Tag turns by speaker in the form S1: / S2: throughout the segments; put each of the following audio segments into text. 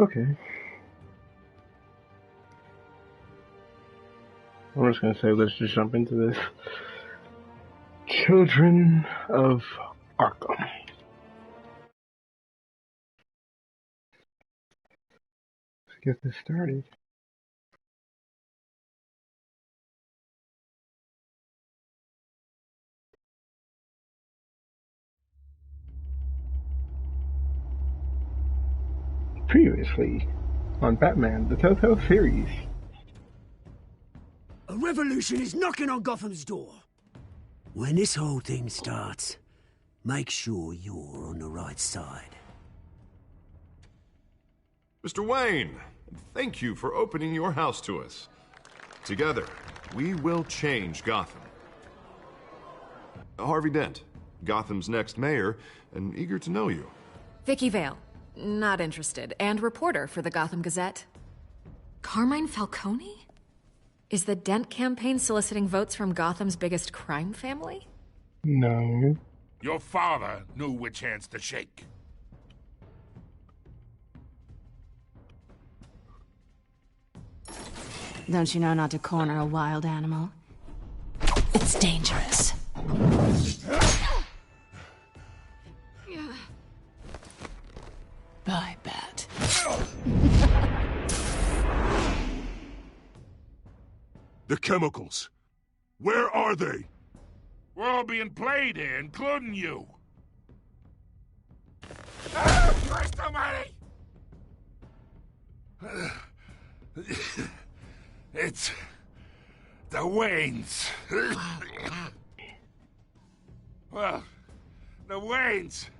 S1: Okay. I'm just gonna say, let's just jump into this. Children of Arkham. Let's get this started. Previously on Batman, the Telltale series.
S2: A revolution is knocking on Gotham's door. When this whole thing starts, make sure you're on the right side.
S3: Mr. Wayne, thank you for opening your house to us. Together, we will change Gotham. Harvey Dent, Gotham's next mayor, and eager to know you.
S4: Vicky Vale, not interested, and reporter for the Gotham Gazette. Carmine Falcone? Is the Dent campaign soliciting votes from Gotham's biggest crime family?
S1: No.
S5: Your father knew which hands to shake.
S6: Don't you know not to corner a wild animal? It's dangerous. Bye, Bat.
S5: The chemicals. Where are they? We're all being played here, including you. Ah, Christ almighty! It's the Waynes. Well, the Waynes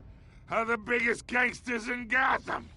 S5: are the biggest gangsters in Gotham.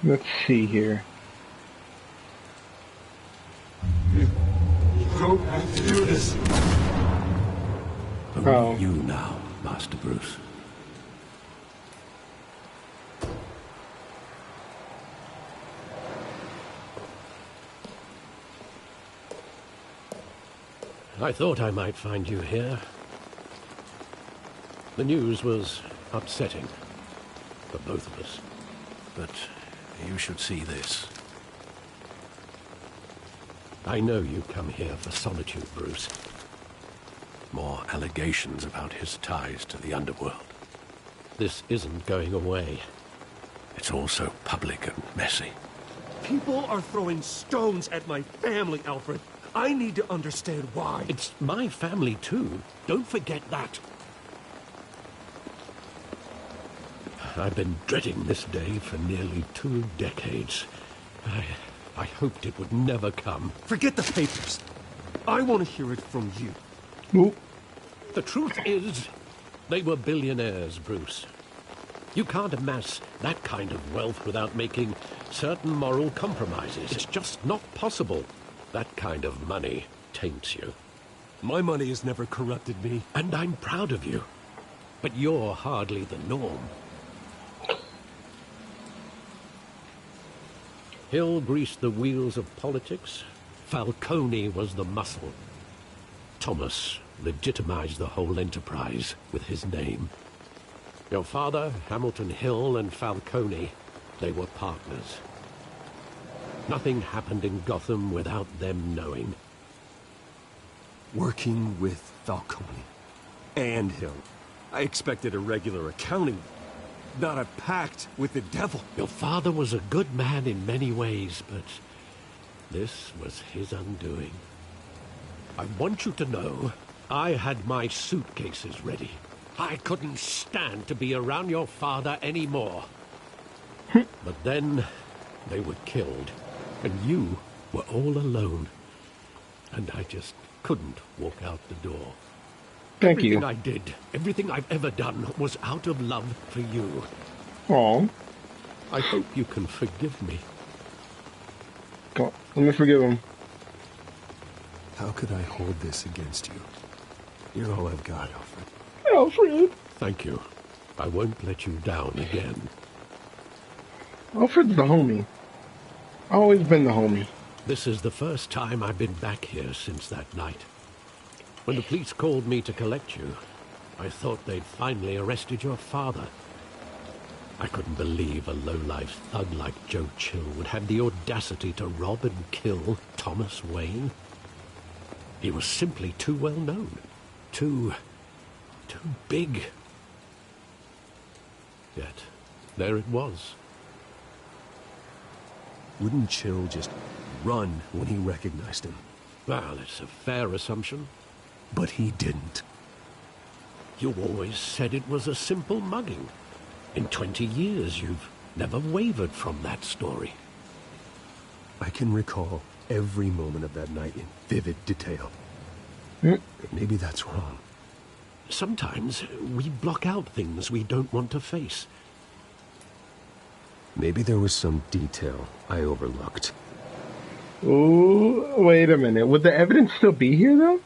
S1: Let's see here.
S7: You don't have to do this.
S2: Only you now, Master Bruce.
S8: I thought I might find you here. The news was upsetting for both of us. But you should see this. I know you come here for solitude, Bruce. More allegations about his ties to the underworld. This isn't going away. It's also public and messy.
S9: People are throwing stones at my family, Alfred. I need to understand why.
S8: It's my family, too. Don't forget that. I've been dreading this day for nearly 2 decades. I hoped it would never come.
S9: Forget the papers. I want to hear it from you.
S1: Ooh.
S8: The truth is, they were billionaires, Bruce. You can't amass that kind of wealth without making certain moral compromises. It's just not possible. That kind of money taints you.
S9: My money has never corrupted me.
S8: And I'm proud of you. But you're hardly the norm. Hill greased the wheels of politics. Falcone was the muscle. Thomas legitimized the whole enterprise with his name. Your father, Hamilton Hill, and Falcone, they were partners. Nothing happened in Gotham without them knowing.
S9: Working with Falcone and Hill. I expected a regular accounting, not a pact with the devil.
S8: Your father was a good man in many ways, but This was his undoing. I want you to know, I had my suitcases ready. I couldn't stand to be around your father anymore. But then, they were killed, and you were all alone. And I just couldn't walk out the door.
S1: Thank you.
S8: Everything I did, everything I've ever done, was out of love for you.
S1: Aw.
S8: I hope you can forgive me.
S1: Let me forgive him.
S9: How could I hold this against you? You're all I've got, Alfred.
S1: Alfred.
S8: Thank you. I won't let you down again.
S1: Alfred's the homie. Always been the homie.
S8: This is the first time I've been back here since that night. When the police called me to collect you, I thought they'd finally arrested your father. I couldn't believe a low-life thug like Joe Chill would have the audacity to rob and kill Thomas Wayne. He was simply too well known. Too big. Yet, there it was.
S9: Wouldn't Chill just run when he recognized him?
S8: Well, it's a fair assumption.
S9: But he didn't.
S8: You always said it was a simple mugging. In 20 years, you've never wavered from that story.
S9: I can recall every moment of that night in vivid detail. Maybe that's wrong.
S8: Sometimes we block out things we don't want to face.
S9: Maybe there was some detail I overlooked.
S1: Ooh, wait a minute. Would the evidence still be here, though?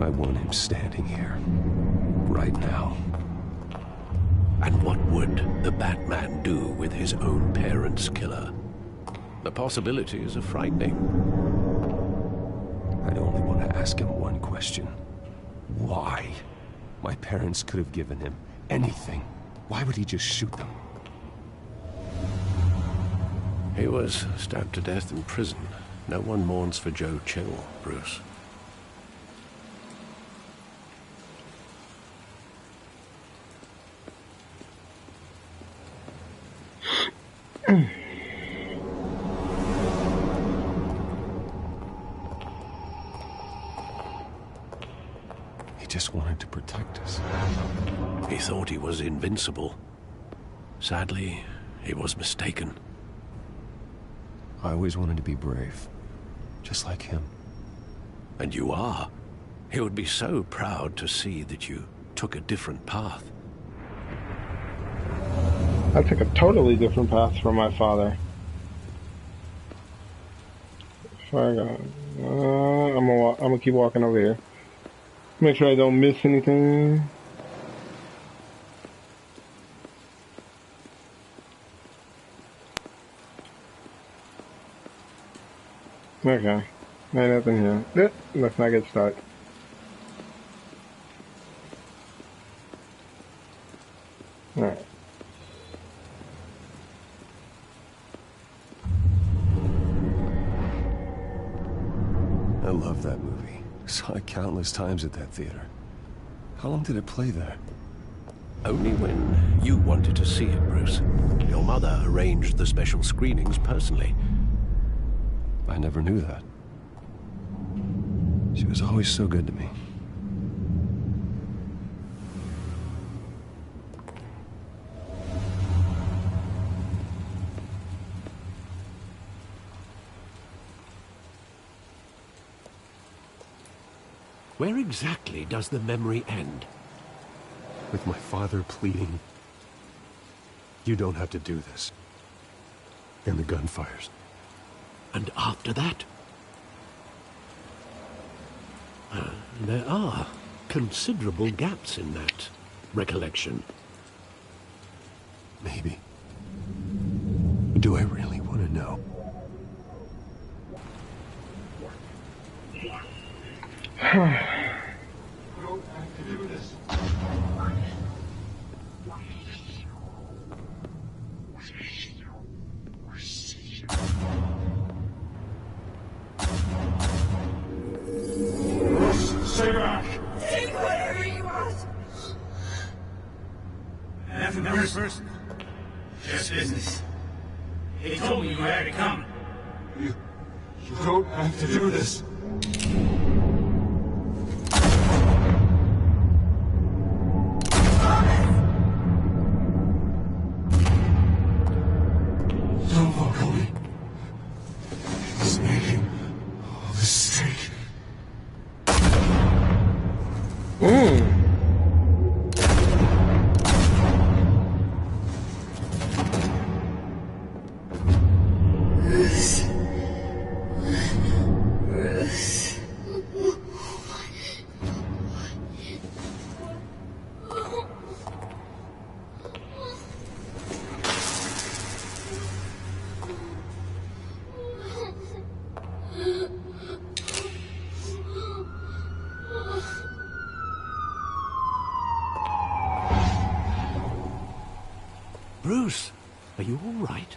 S9: I want him standing here, right now.
S8: And what would the Batman do with his own parents' killer? The possibilities are frightening.
S9: I'd only want to ask him one question. Why? My parents could have given him anything. Why would he just shoot them?
S8: He was stabbed to death in prison. No one mourns for Joe Chill, Bruce.
S9: He just wanted to protect us.
S8: He thought he was invincible. Sadly, he was mistaken.
S9: I always wanted to be brave, just like him.
S8: And you are. He would be so proud to see that you took a different path.
S1: I took a totally different path from my father. I'm gonna keep walking over here. Make sure I don't miss anything. Okay. Ain't nothing here. Let's not get stuck. Alright.
S9: I love that movie. Saw it countless times at that theater. How long did it play there?
S8: Only when you wanted to see it, Bruce. Your mother arranged the special screenings personally.
S9: I never knew that. She was always so good to me.
S8: Where exactly does the memory end?
S9: With my father pleading, "You don't have to do this." And the gun fires.
S8: And after that? There are considerable gaps in that recollection.
S9: Maybe. Do I really want to know?
S7: Stay back!
S10: Take whatever you want!
S7: First.
S10: Yes, business. They told me you had it coming.
S7: You don't have to do this. Don't follow me. He's making a mistake.
S8: Bruce, are you all right?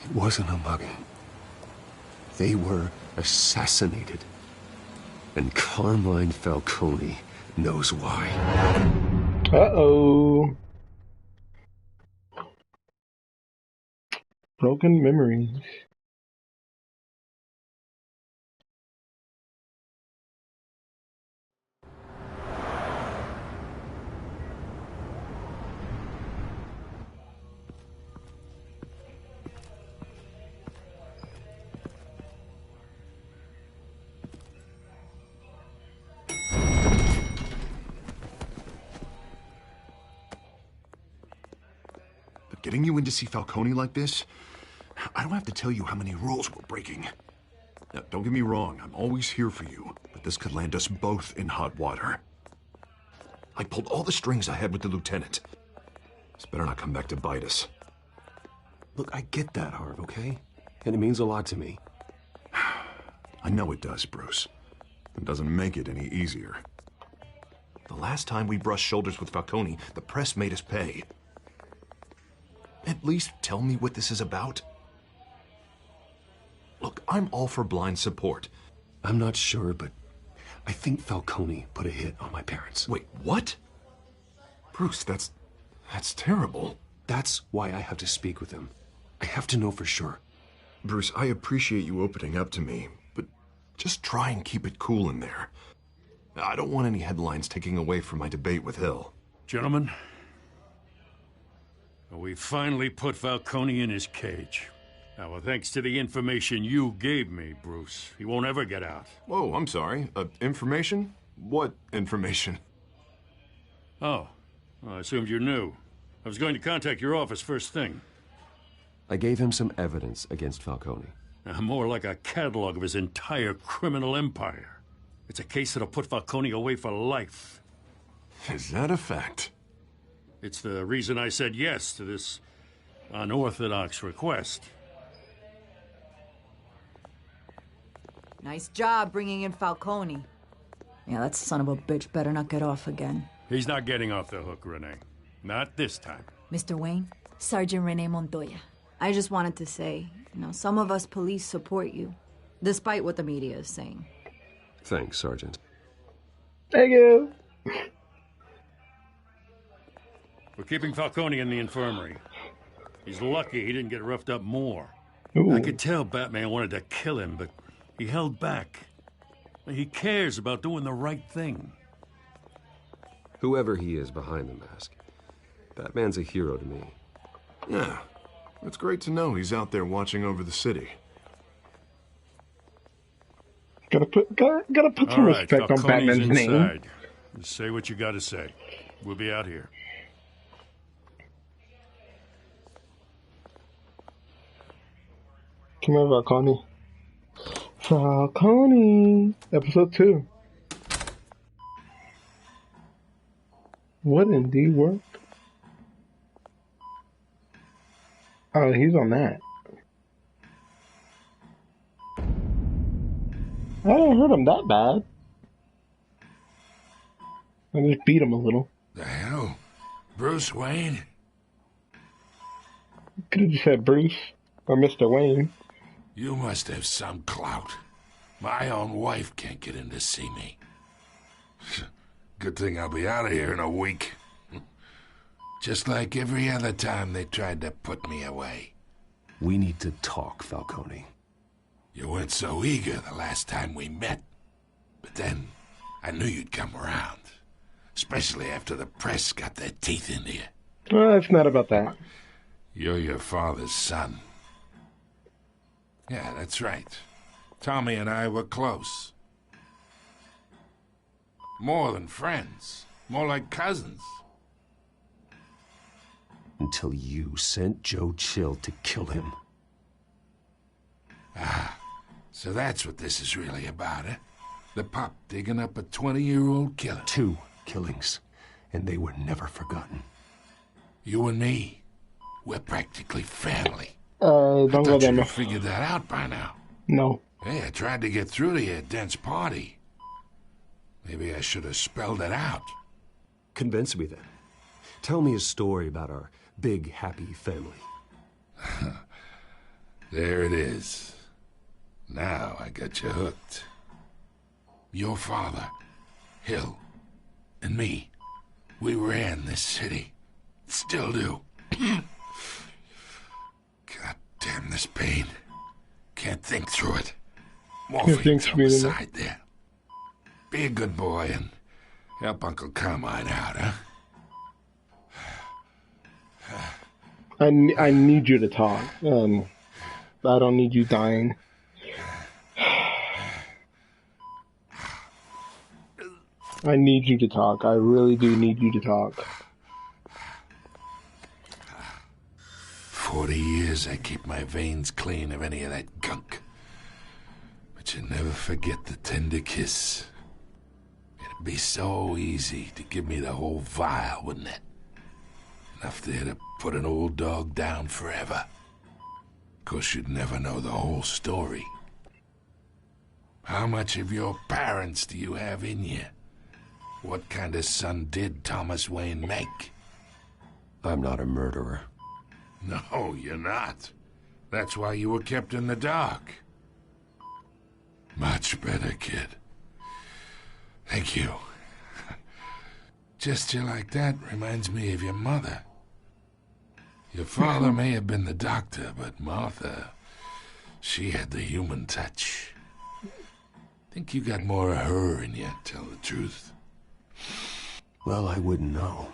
S9: It wasn't a mugging. They were assassinated. And Carmine Falcone knows why.
S1: Uh-oh. Broken memories.
S3: Getting you in to see Falcone like this? I don't have to tell you how many rules we're breaking. Now, don't get me wrong, I'm always here for you, but this could land us both in hot water. I pulled all the strings I had with the lieutenant. This better not come back to bite us.
S9: Look, I get that, Harv, okay? And it means a lot to me.
S3: I know it does, Bruce. It doesn't make it any easier. The last time we brushed shoulders with Falcone, the press made us pay. At least tell me what this is about. Look, I'm all for blind support.
S9: I'm not sure, but I think Falcone put a hit on my parents.
S3: Wait, what? Bruce, that's terrible.
S9: That's why I have to speak with him. I have to know for sure.
S3: Bruce, I appreciate you opening up to me, but just try and keep it cool in there. I don't want any headlines taking away from my debate with Hill.
S5: Gentlemen, we finally put Falcone in his cage. Now, well, thanks to the information you gave me, Bruce, he won't ever get out.
S3: Whoa, I'm sorry. Information? What information?
S5: Oh, well, I assumed you knew. I was going to contact your office first thing.
S9: I gave him some evidence against Falcone.
S5: More like a catalog of his entire criminal empire. It's a case that'll put Falcone away for life.
S3: Is that a fact?
S5: It's the reason I said yes to this unorthodox request.
S11: Nice job bringing in Falcone. Yeah, that son of a bitch better not get off again.
S5: He's not getting off the hook, Renee. Not this time.
S11: Mr. Wayne, Sergeant Renee Montoya. I just wanted to say, some of us police support you, despite what the media is saying.
S9: Thanks, Sergeant.
S1: Thank you.
S5: We're keeping Falcone in the infirmary. He's lucky he didn't get roughed up more.
S1: Ooh.
S5: I could tell Batman wanted to kill him, but he held back. He cares about doing the right thing.
S9: Whoever he is behind the mask, Batman's a hero to me.
S3: Yeah, it's great to know he's out there watching over the city.
S1: Gotta put some respect on Batman's name.
S5: Just say what you gotta say. We'll be out here.
S1: Come here, Falcone. Falcone! Episode 2. What in the world? Oh, he's on that. I didn't hurt him that bad. I just beat him a little.
S5: The hell? Bruce Wayne?
S1: Could have just said Bruce or Mr. Wayne.
S5: You must have some clout. My own wife can't get in to see me. Good thing I'll be out of here in a week.
S12: Just like every other time they tried to put me away.
S9: We need to talk, Falcone.
S12: You weren't so eager the last time we met. But then, I knew you'd come around. Especially after the press got their teeth into you.
S1: Well, it's not about that.
S12: You're your father's son. Yeah, that's right. Tommy and I were close. More than friends. More like cousins.
S9: Until you sent Joe Chill to kill him.
S12: Ah, so that's what this is really about, eh? The pup digging up a 20-year-old killer.
S9: 2 killings, and they were never forgotten.
S12: You and me, we're practically family.
S1: Don't go there,
S12: you
S1: man.
S12: figured that out by now.
S1: No.
S12: Hey, I tried to get through to your dense party. Maybe I should have spelled it out.
S9: Convince me then. Tell me a story about our big, happy family.
S12: There it is. Now I got you hooked. Your father, Hill, and me, we ran this city. Still do. God damn this pain. Can't think through it. Morphine's on the side there. Be a good boy and help Uncle Carmine out, huh?
S1: I need you to talk. I don't need you dying. I need you to talk. I really do need you to talk.
S12: 40 years I keep my veins clean of any of that gunk. But you never forget the tender kiss. It'd be so easy to give me the whole vial, wouldn't it? Enough there to put an old dog down forever. Of course, you'd never know the whole story. How much of your parents do you have in you? What kind of son did Thomas Wayne make?
S9: I'm not a murderer.
S12: No, you're not. That's why you were kept in the dark. Much better, kid. Thank you. Gesture like that reminds me of your mother. Your father may have been the doctor, but Martha, she had the human touch. Think you got more of her in you, tell the truth.
S9: Well, I wouldn't know.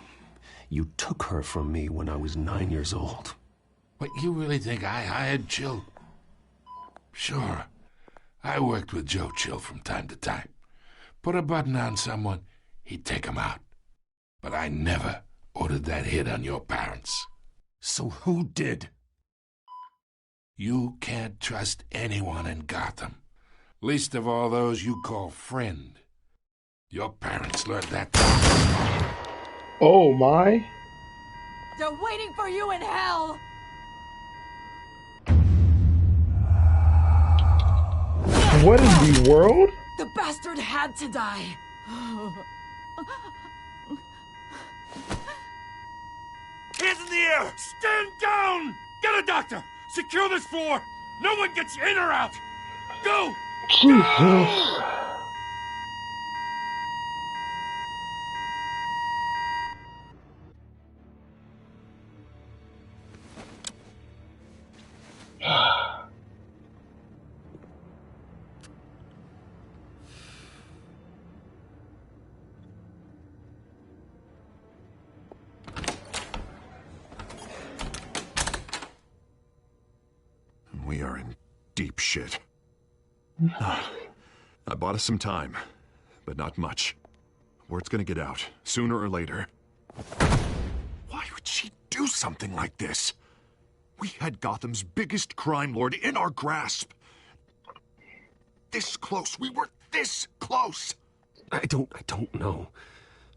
S9: You took her from me when I was 9 years old.
S12: What, you really think I hired Chill? Sure. I worked with Joe Chill from time to time. Put a button on someone, he'd take him out. But I never ordered that hit on your parents.
S9: So who did?
S12: You can't trust anyone in Gotham. Least of all those you call friend. Your parents learned that.
S1: Oh my.
S11: They're waiting for you in hell!
S1: What in the world?
S11: The bastard had to die.
S5: Hands in the air! Stand down! Get a doctor! Secure this floor! No one gets in or out! Go!
S1: Jesus.
S3: We are in deep shit. I bought us some time, but not much. Word's gonna get out, sooner or later. Why would she do something like this? We had Gotham's biggest crime lord in our grasp. This close. We were this close.
S9: I don't know.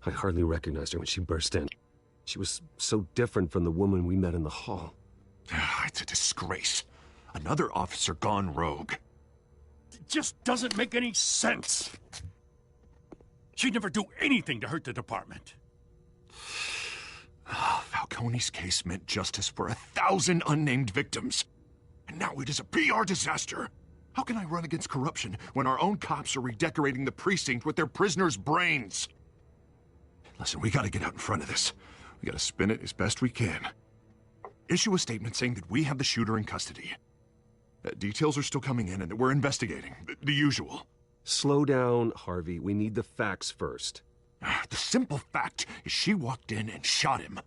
S9: I hardly recognized her when she burst in. She was so different from the woman we met in the hall.
S3: It's a disgrace. Another officer gone rogue.
S5: It just doesn't make any sense. She'd never do anything to hurt the department.
S3: Falcone's case meant justice for 1,000 unnamed victims. And now it is a PR disaster. How can I run against corruption when our own cops are redecorating the precinct with their prisoners' brains? Listen, we gotta get out in front of this. We gotta spin it as best we can. Issue a statement saying that we have the shooter in custody. Details are still coming in and that we're investigating. The usual.
S9: Slow down, Harvey. We need the facts first.
S3: The simple fact is she walked in and shot him.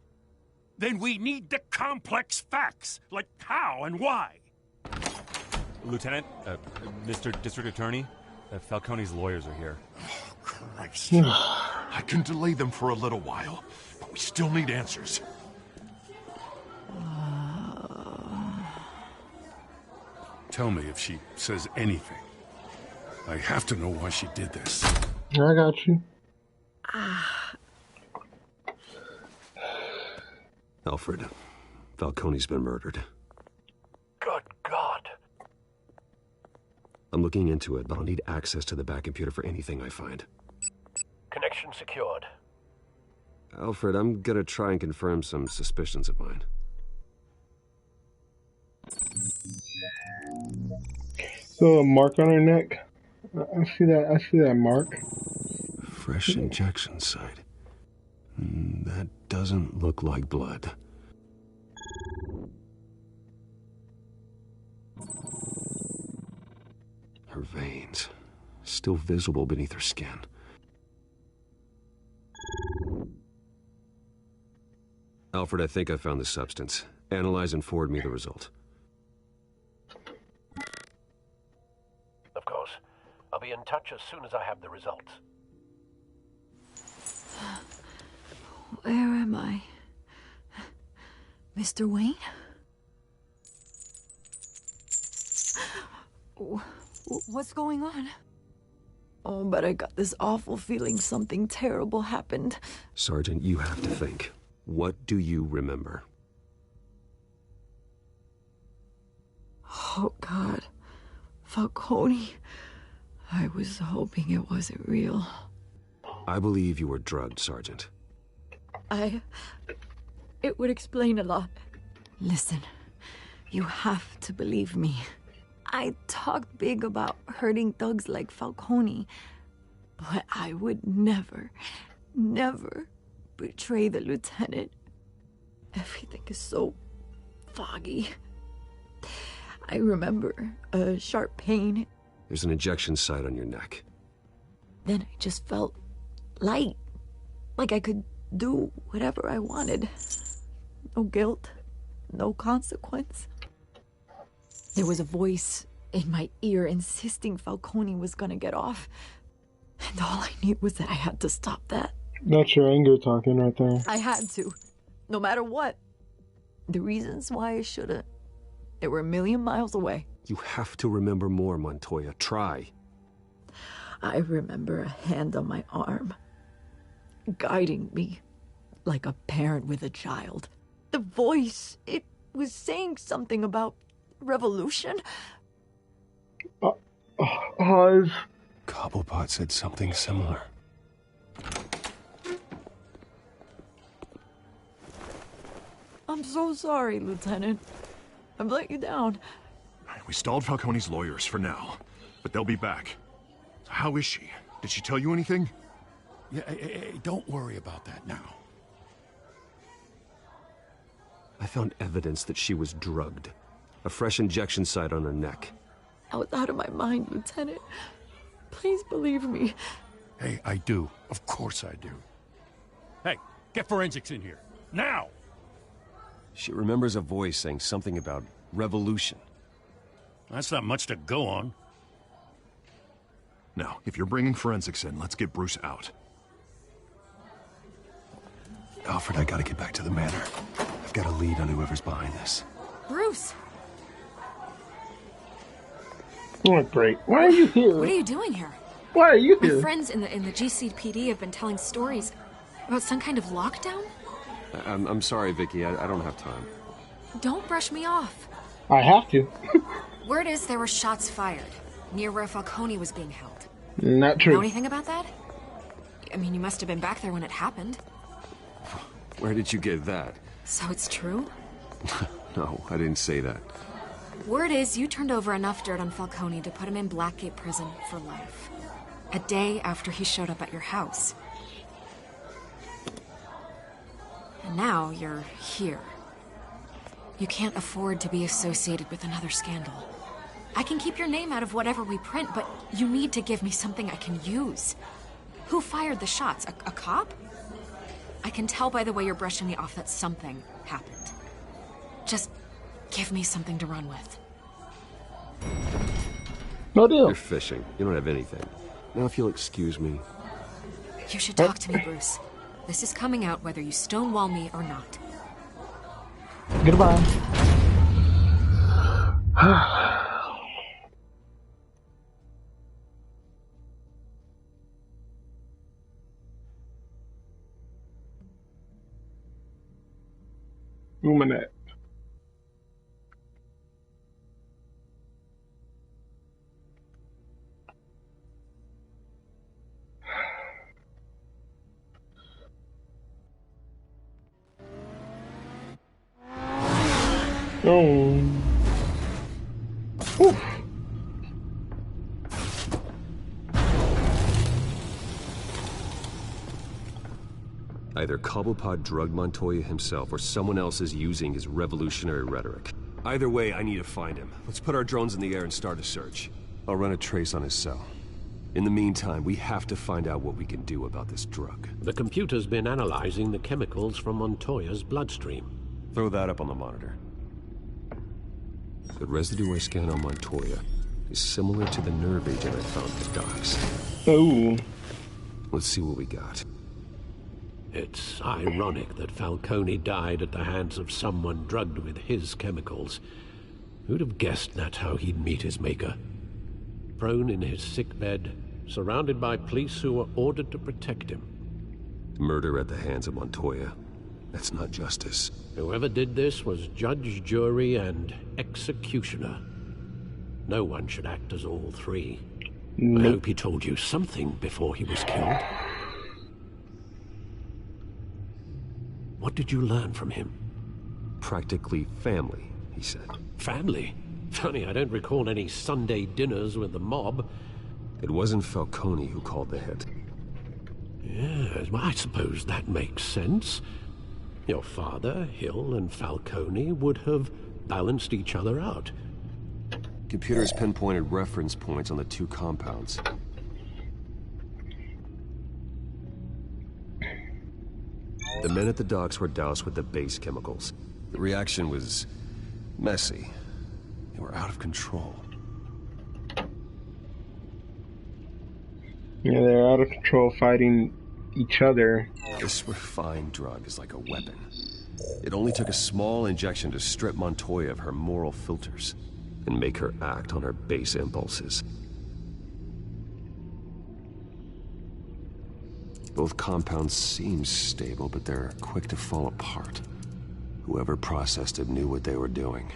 S5: Then we need the complex facts, like how and why.
S13: Lieutenant, Mr. District Attorney, Falcone's lawyers are here.
S3: Oh, Christ. I can delay them for a little while, but we still need answers.
S5: Tell me if she says anything. I have to know why she did this.
S1: I got you.
S9: Alfred, Falcone's been murdered.
S3: Good God.
S9: I'm looking into it, but I'll need access to the back computer for anything I find.
S14: Connection secured.
S9: Alfred, I'm gonna try and confirm some suspicions of mine.
S1: So a mark on her neck. I see that. I see that mark.
S9: Fresh injection site. That doesn't look like blood. Her veins, still visible beneath her skin. Alfred, I think I found the substance. Analyze and forward me the result.
S14: Of course. I'll be in touch as soon as I have the results.
S11: Where am I? Mr. Wayne? What's going on? Oh, but I got this awful feeling something terrible happened.
S9: Sergeant, you have to think. What do you remember?
S11: Oh, God. Falcone. I was hoping it wasn't real.
S9: I believe you were drugged, Sergeant.
S11: It would explain a lot. Listen, you have to believe me. I talked big about hurting thugs like Falcone, but I would never, never betray the lieutenant. Everything is so foggy. I remember a sharp pain.
S9: There's an injection site on your neck.
S11: Then I just felt light, like I could do whatever I wanted. No guilt, no consequence. There was a voice in my ear insisting Falcone was gonna get off. And all I knew was that I had to stop that.
S1: That's your anger talking right there.
S11: I had to, no matter what. The reasons why I shouldn't, they were a million miles away.
S9: You have to remember more, Montoya. Try.
S11: I remember a hand on my arm, guiding me like a parent with a child. The voice, it was saying something about revolution.
S9: Cobblepot said something similar.
S11: I'm so sorry, Lieutenant. I've let you down.
S3: We stalled Falcone's lawyers for now, but they'll be back. How is she? Did she tell you anything?
S5: Yeah, don't worry about that now.
S9: I found evidence that she was drugged. A fresh injection site on her neck.
S11: I was out of my mind, Lieutenant. Please believe me.
S5: Hey, I do. Of course I do. Hey, get forensics in here. Now!
S9: She remembers a voice saying something about revolution.
S5: That's not much to go on.
S3: Now, if you're bringing forensics in, let's get Bruce out.
S9: Alfred, I gotta get back to the manor. I've got a lead on whoever's behind this.
S4: Bruce!
S1: Oh, great. Why are you here?
S4: What are you doing here?
S1: Why are you here?
S4: My friends in the GCPD have been telling stories about some kind of lockdown?
S9: I'm sorry, Vicky. I don't have time.
S4: Don't brush me off.
S1: I have to.
S4: Word is there were shots fired near where Falcone was being held.
S1: Not true.
S4: Know anything about that? I mean, you must have been back there when it happened.
S9: Where did you get that?
S4: So it's true?
S9: No, I didn't say that.
S4: Word is you turned over enough dirt on Falcone to put him in Blackgate Prison for life. A day after he showed up at your house. And now you're here. You can't afford to be associated with another scandal. I can keep your name out of whatever we print, but you need to give me something I can use. Who fired the shots? A cop? I can tell by the way you're brushing me off that something happened. Just give me something to run with.
S1: No deal.
S9: You're fishing. You don't have anything. Now if you'll excuse me.
S4: You should talk to me, Bruce. This is coming out whether you stonewall me or not.
S1: Goodbye. Ruminate. Oh. Oof.
S9: Either Cobblepot drugged Montoya himself, or someone else is using his revolutionary rhetoric. Either way, I need to find him. Let's put our drones in the air and start a search. I'll run a trace on his cell. In the meantime, we have to find out what we can do about this drug.
S8: The computer's been analyzing the chemicals from Montoya's bloodstream.
S9: Throw that up on the monitor. The residue I scan on Montoya is similar to the nerve agent I found at the docks.
S1: Oh.
S9: Let's see what we got.
S8: It's ironic that Falcone died at the hands of someone drugged with his chemicals. Who'd have guessed that's how he'd meet his maker? Prone in his sickbed, surrounded by police who were ordered to protect him.
S9: Murder at the hands of Montoya. That's not justice.
S8: Whoever did this was judge, jury, and executioner. No one should act as all three.
S1: Nope.
S8: I hope he told you something before he was killed. What did you learn from him?
S9: Practically family, he said.
S8: Family? Funny, I don't recall any Sunday dinners with the mob.
S9: It wasn't Falcone who called the hit.
S8: Yes, well, I suppose that makes sense. Your father, Hill, and Falcone would have balanced each other out.
S9: Computers pinpointed reference points on the two compounds. The men at the docks were doused with the base chemicals. The reaction was messy. They were out of control.
S1: Yeah, they're out of control fighting each other.
S9: This refined drug is like a weapon. It only took a small injection to strip Montoya of her moral filters and make her act on her base impulses. Both compounds seem stable, but they're quick to fall apart. Whoever processed it knew what they were doing.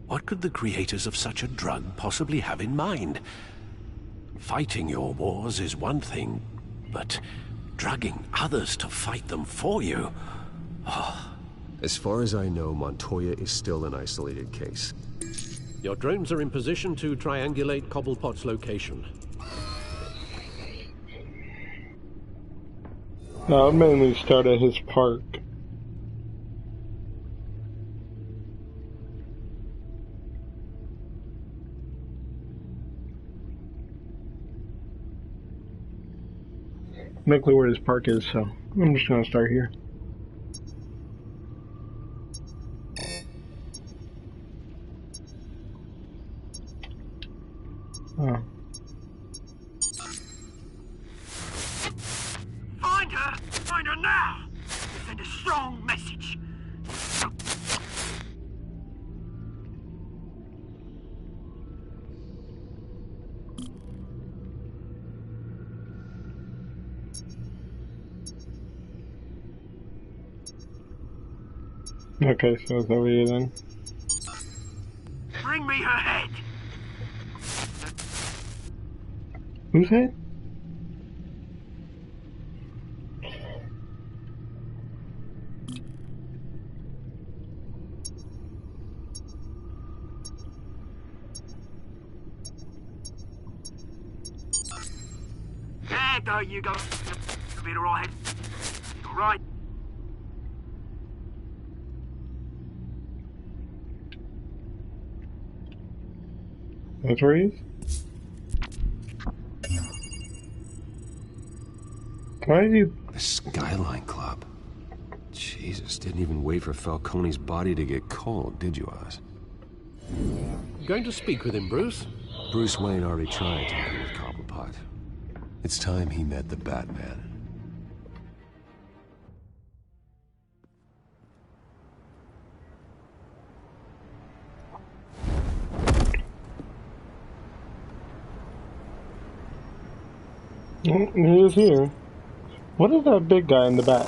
S8: What could the creators of such a drug possibly have in mind? Fighting your wars is one thing, but drugging others to fight them for you? Oh.
S9: As far as I know, Montoya is still an isolated case.
S8: Your drones are in position to triangulate Cobblepot's location.
S1: I'll mainly start at his park. No clue where his park is, so I'm just gonna start here. Oh.
S2: Find her! Find her now! Send a strong message.
S1: Okay, so it's over here then.
S2: Bring me her head!
S1: Whose head?
S2: There you go. A bit alright. Alright.
S1: That's where he is? Why is he...
S9: The Skyline Club. Jesus, didn't even wait for Falcone's body to get cold, did you, Oz?
S8: Going to speak with him, Bruce?
S9: Bruce Wayne already tried talking with Cobblepot. It's time he met the Batman.
S1: Oh, he is here. What is that big guy in the back?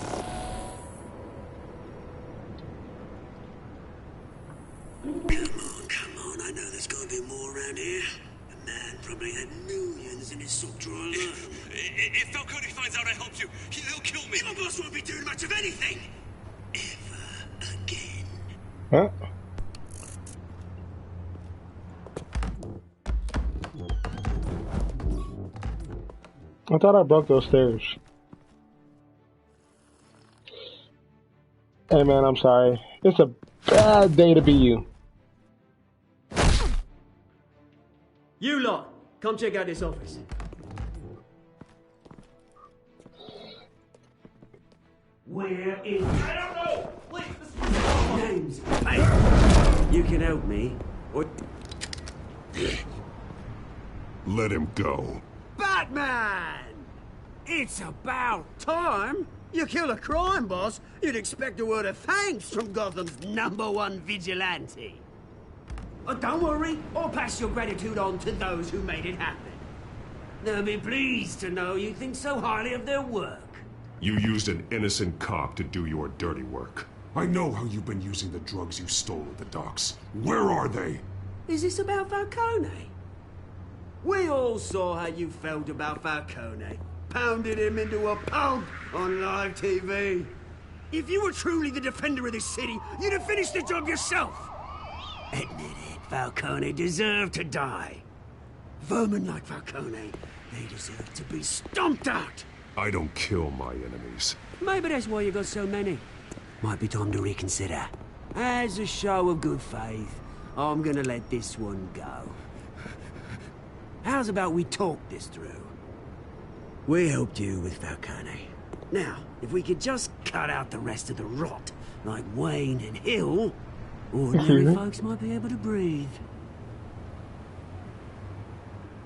S2: Come on, I know there's gonna be more around here. The man probably had millions in his sock drawer alone.
S15: If Falcone finds out I helped you, he'll kill me.
S2: Your boss won't be doing much of anything. Ever again.
S1: Huh? I thought I broke those stairs. Hey man, I'm sorry. It's a bad day to be you.
S2: You lot, come check out this office. Where is... I don't know! Please, names. Hey, you can help me, or...
S3: Let him go.
S2: Batman! It's about time! You kill a crime boss, you'd expect a word of thanks from Gotham's #1 vigilante. Don't worry, I'll pass your gratitude on to those who made it happen. They'll be pleased to know you think so highly of their work.
S3: You used an innocent cop to do your dirty work. I know how you've been using the drugs you stole at the docks. Where are they?
S2: Is this about Falcone? We all saw how you felt about Falcone. Pounded him into a pulp on live TV. If you were truly the defender of this city, you'd have finished the job yourself. Admit it, Falcone deserved to die. Vermin like Falcone, they deserve to be stomped out.
S3: I don't kill my enemies.
S2: Maybe that's why you got so many. Might be time to reconsider. As a show of good faith, I'm gonna let this one go. How's about we talk this through? We helped you with Falcone. Now, if we could just cut out the rest of the rot, like Wayne and Hill, ordinary folks might be able to breathe.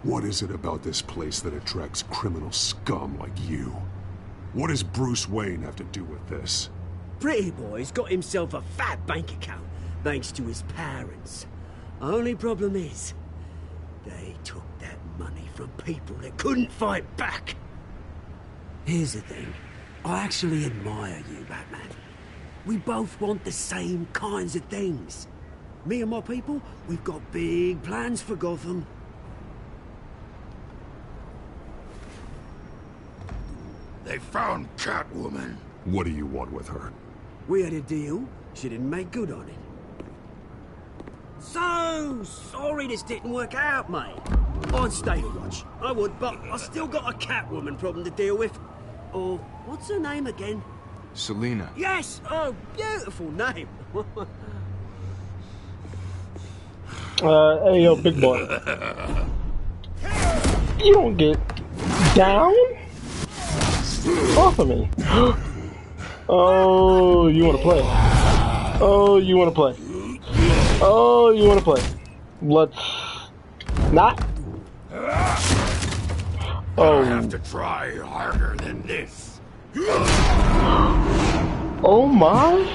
S3: What is it about this place that attracts criminal scum like you? What does Bruce Wayne have to do with this?
S2: Pretty Boy's got himself a fat bank account, thanks to his parents. Only problem is, they took that money from people that couldn't fight back. Here's the thing. I actually admire you, Batman. We both want the same kinds of things. Me and my people, we've got big plans for Gotham.
S12: They found Catwoman.
S3: What do you want with her?
S2: We had a deal. She didn't make good on it. So sorry this didn't work out, mate. I'd stay to watch. I would, but I still got a Catwoman problem to deal with. Or, what's her name again?
S16: Selina.
S2: Yes! Oh, beautiful name.
S1: Hey, yo, big boy. You don't get down? Off of me. Oh, you want to play? Oh, you want to play? Oh, you want to play? Let's not.
S12: Oh, have to try harder than this.
S1: Oh my!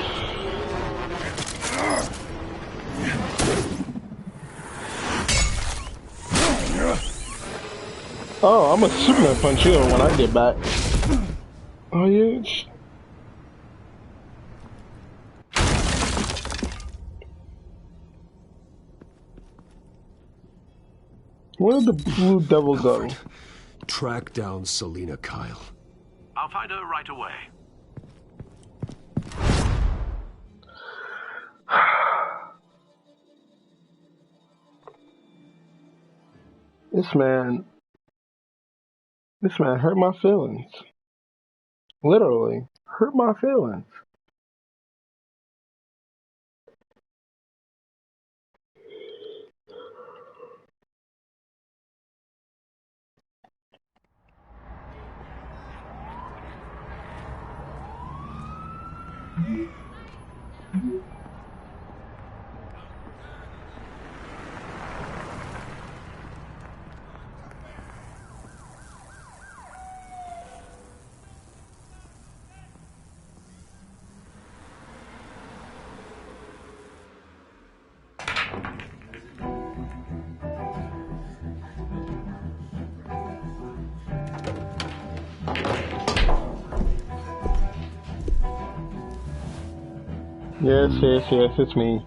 S1: Oh, I'm a Superman punch you when I get back. Oh yeah. Where did the Blue Devil go?
S9: Track down Selina Kyle.
S14: I'll find her right away.
S1: This man hurt my feelings. Literally, hurt my feelings. Yes, it's me.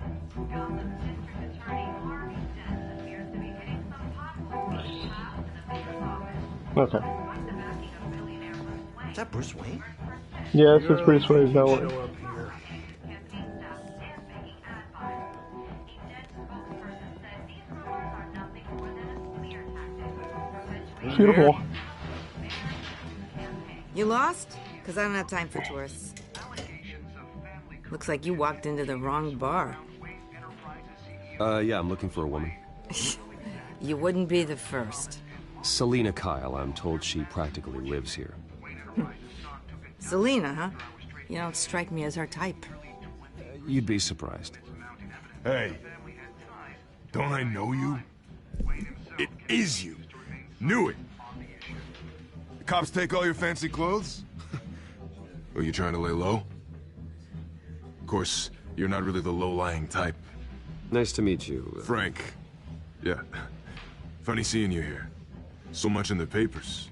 S1: Okay.
S16: Is that Bruce Wayne?
S1: Yes, it's Bruce Wayne, don't worry. Beautiful.
S17: You lost? Because I don't have time for tourists. Looks like you walked into the wrong bar.
S9: Yeah, I'm looking for a woman.
S17: You wouldn't be the first.
S9: Selina Kyle, I'm told she practically lives here.
S17: Selina, huh? You don't strike me as her type.
S9: You'd be surprised.
S7: Hey, don't I know you? It is you. Knew it. The cops take all your fancy clothes? Are you trying to lay low? Of course, you're not really the low-lying type.
S9: Nice to meet you.
S7: Frank. Yeah. Funny seeing you here. So much in the papers.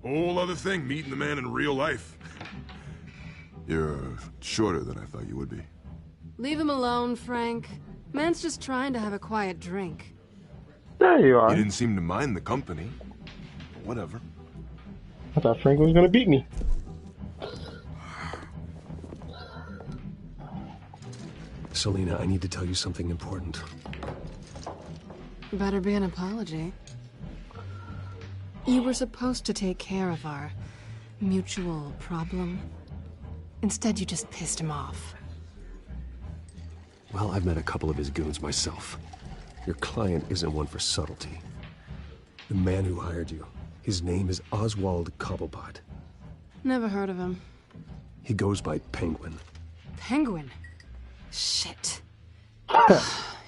S7: Whole other thing, meeting the man in real life. You're shorter than I thought you would be.
S18: Leave him alone, Frank. Man's just trying to have a quiet drink.
S1: There you are.
S7: You didn't seem to mind the company. Whatever.
S1: I thought Frank was gonna beat me.
S9: Selina, I need to tell you something important.
S18: Better be an apology. You were supposed to take care of our mutual problem. Instead, you just pissed him off.
S9: Well, I've met a couple of his goons myself. Your client isn't one for subtlety. The man who hired you, his name is Oswald Cobblepot.
S18: Never heard of him.
S9: He goes by Penguin.
S18: Penguin? Shit.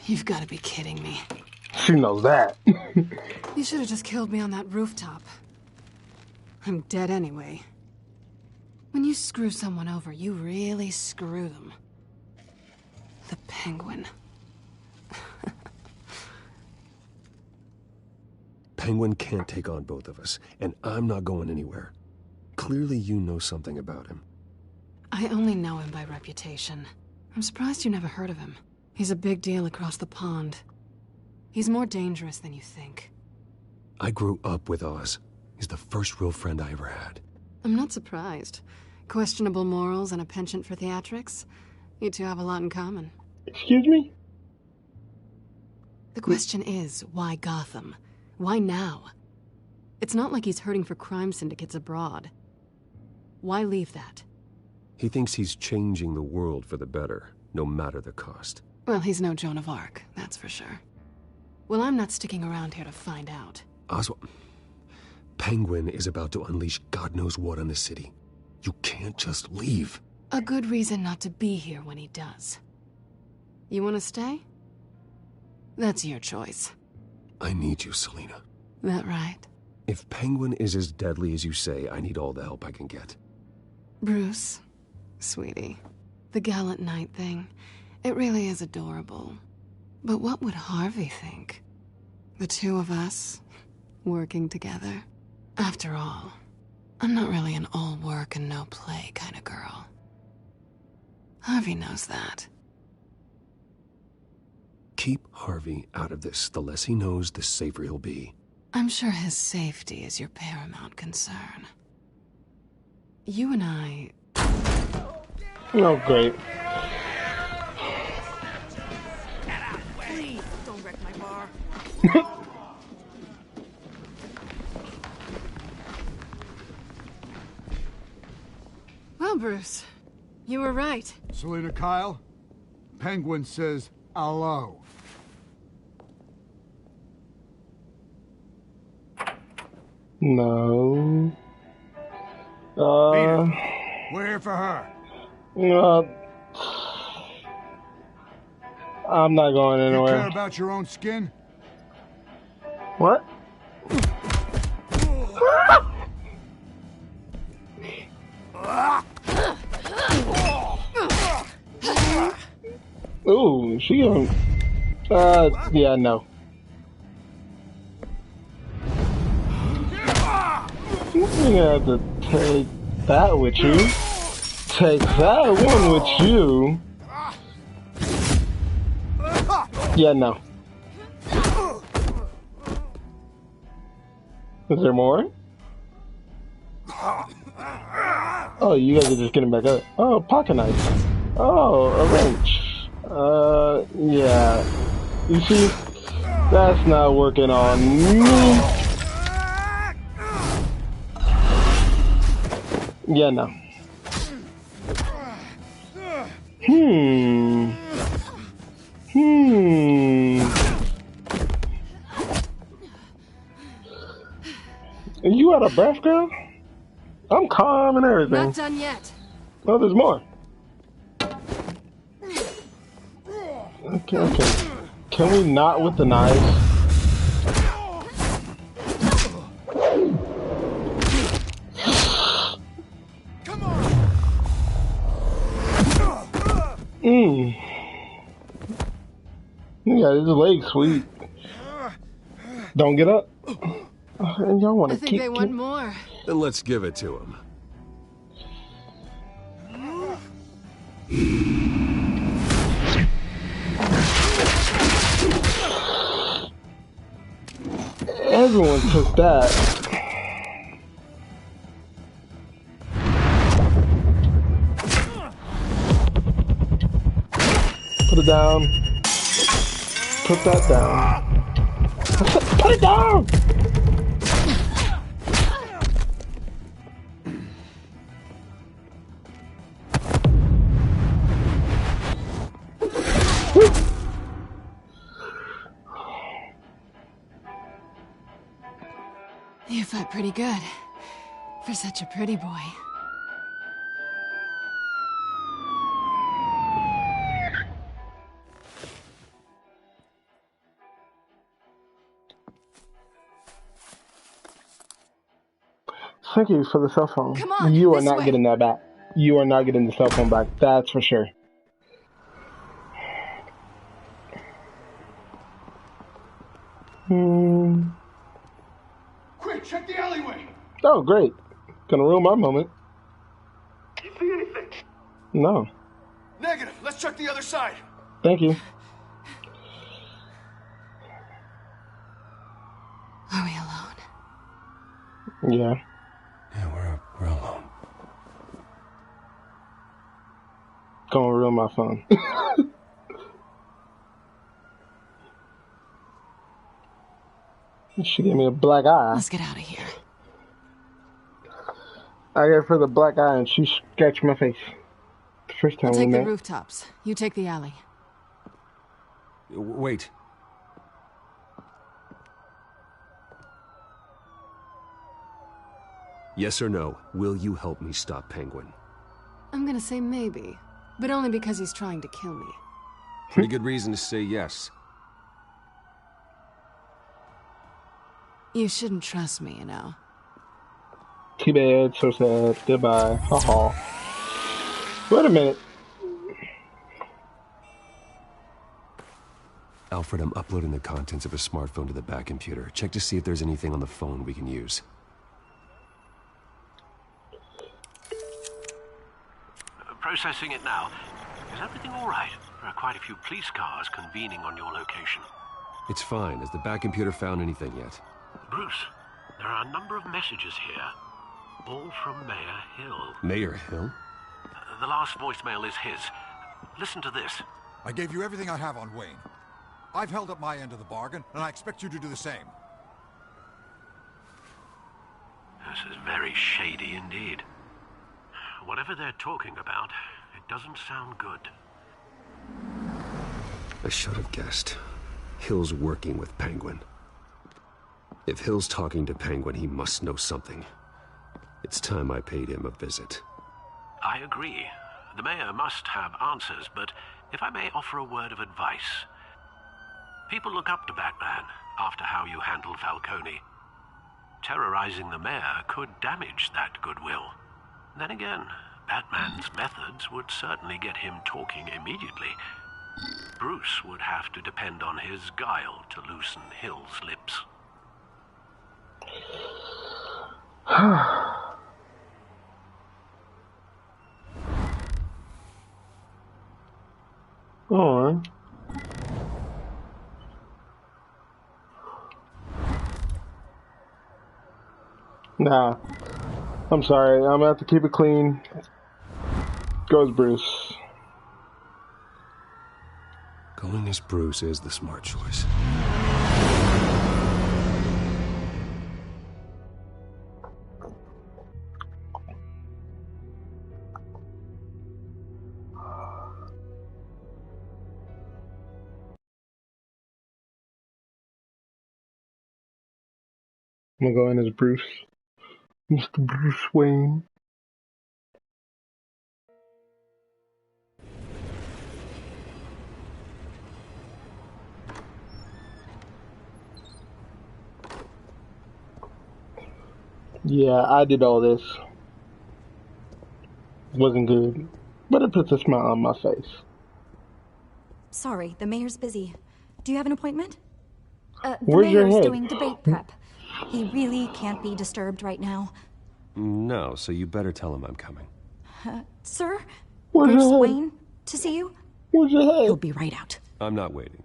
S18: You've got to be kidding me.
S1: She knows that.
S18: You should have just killed me on that rooftop. I'm dead anyway. When you screw someone over, you really screw them. The Penguin.
S9: Penguin can't take on both of us, and I'm not going anywhere. Clearly you know something about him.
S18: I only know him by reputation. I'm surprised you never heard of him. He's a big deal across the pond. He's more dangerous than you think.
S9: I grew up with Oz. He's the first real friend I ever had.
S18: I'm not surprised. Questionable morals and a penchant for theatrics. You two have a lot in common.
S1: Excuse me?
S18: The question is, why Gotham? Why now? It's not like he's hurting for crime syndicates abroad. Why leave that?
S9: He thinks he's changing the world for the better, no matter the cost.
S18: Well, he's no Joan of Arc, that's for sure. Well, I'm not sticking around here to find out.
S9: Oswald, Penguin is about to unleash God knows what on the city. You can't just leave.
S18: A good reason not to be here when he does. You want to stay? That's your choice.
S9: I need you, Selina.
S18: That right?
S9: If Penguin is as deadly as you say, I need all the help I can get.
S18: Bruce, sweetie, the gallant knight thing, it really is adorable. But what would Harvey think? The two of us, working together? After all, I'm not really an all work and no play kind of girl. Harvey knows that.
S9: Keep Harvey out of this. The less he knows, the safer he'll be.
S18: I'm sure his safety is your paramount concern. You and I...
S1: Oh, great.
S17: Please, don't wreck my bar.
S18: Well, Bruce, you were right.
S19: Selina Kyle, Penguin says hello.
S1: No.
S19: We're here for her.
S1: I'm not going
S19: You
S1: anywhere.
S19: care about your own skin?
S1: What? Ooh, she gonna... yeah, no. You're gonna have to take that with you. Take that one with you. Yeah, no. Is there more? Oh, you guys are just getting back up. Oh, pocket knife. Oh, a wrench. Yeah. You see? That's not working on me. Yeah, no. Are you out of breath, girl? I'm calm and everything.
S6: Not done yet.
S1: Oh, there's more. Okay. Can we not with the knives?
S19: Come on.
S1: Yeah, his leg's sweet. Don't get up. Y'all want
S6: I
S1: to
S6: think
S1: keep...
S6: they want more.
S9: Then let's give it to him.
S1: Everyone took that. Put it down. Put that down. Put it down!
S6: You fight pretty good. For such a pretty boy.
S1: Thank you for the cell phone.
S6: Come on,
S1: you are
S6: this
S1: not
S6: way.
S1: getting that back. You are not getting the cell phone back. That's for sure.
S19: Quick, check the alleyway.
S1: Oh, great. Gonna ruin my moment.
S19: You see anything?
S1: No.
S19: Negative. Let's check the other side.
S1: Thank you.
S6: Are we alone?
S1: Yeah.
S12: Yeah, we're alone.
S1: Gonna ruin my phone. She gave me a black eye.
S6: Let's get out of here.
S1: I gave her the black eye and she scratched my face. The first time
S6: I'll
S1: we
S6: take the
S1: met.
S6: rooftops. You take the alley.
S9: Wait. Yes or no, will you help me stop Penguin?
S6: I'm gonna say maybe, but only because he's trying to kill me.
S9: Pretty good reason to say yes.
S6: You shouldn't trust me, you know.
S1: Too bad, so sad. Goodbye. Haha. Wait a minute.
S9: Alfred, I'm uploading the contents of a smartphone to the back computer. Check to see if there's anything on the phone we can use.
S14: Processing it now. Is everything all right? There are quite a few police cars convening on your location.
S9: It's fine. Has the back computer found anything yet?
S14: Bruce, there are a number of messages here, all from Mayor Hill.
S9: Mayor Hill?
S14: The last voicemail is his. Listen to this.
S16: I gave you everything I have on Wayne. I've held up my end of the bargain, and I expect you to do the same.
S14: This is very shady indeed. Whatever they're talking about, it doesn't sound good.
S9: I should have guessed. Hill's working with Penguin. If Hill's talking to Penguin, he must know something. It's time I paid him a visit.
S14: I agree. The mayor must have answers, but if I may offer a word of advice. People look up to Batman after how you handled Falcone. Terrorizing the mayor could damage that goodwill. Then again, Batman's methods would certainly get him talking immediately. Bruce would have to depend on his guile to loosen Hill's lips.
S1: Alright. Nah. I'm sorry. I'm gonna have to keep it clean. Goes Bruce.
S9: Going as Bruce is the smart choice.
S1: I'm gonna go in as Bruce. Mr. Bruce Wayne. Yeah, I did all this. Wasn't good, but it puts a smile on my face.
S20: Sorry, the mayor's busy. Do you have an appointment? The
S1: Where's your
S20: mayor's
S1: head?
S20: doing debate prep. He really can't be disturbed right now.
S9: No, so you better tell him I'm coming.
S20: Sir?
S1: Where's your
S20: Bruce
S1: head?
S20: Wayne? To see you?
S1: Where's your head?
S20: He'll be right out.
S9: I'm not waiting.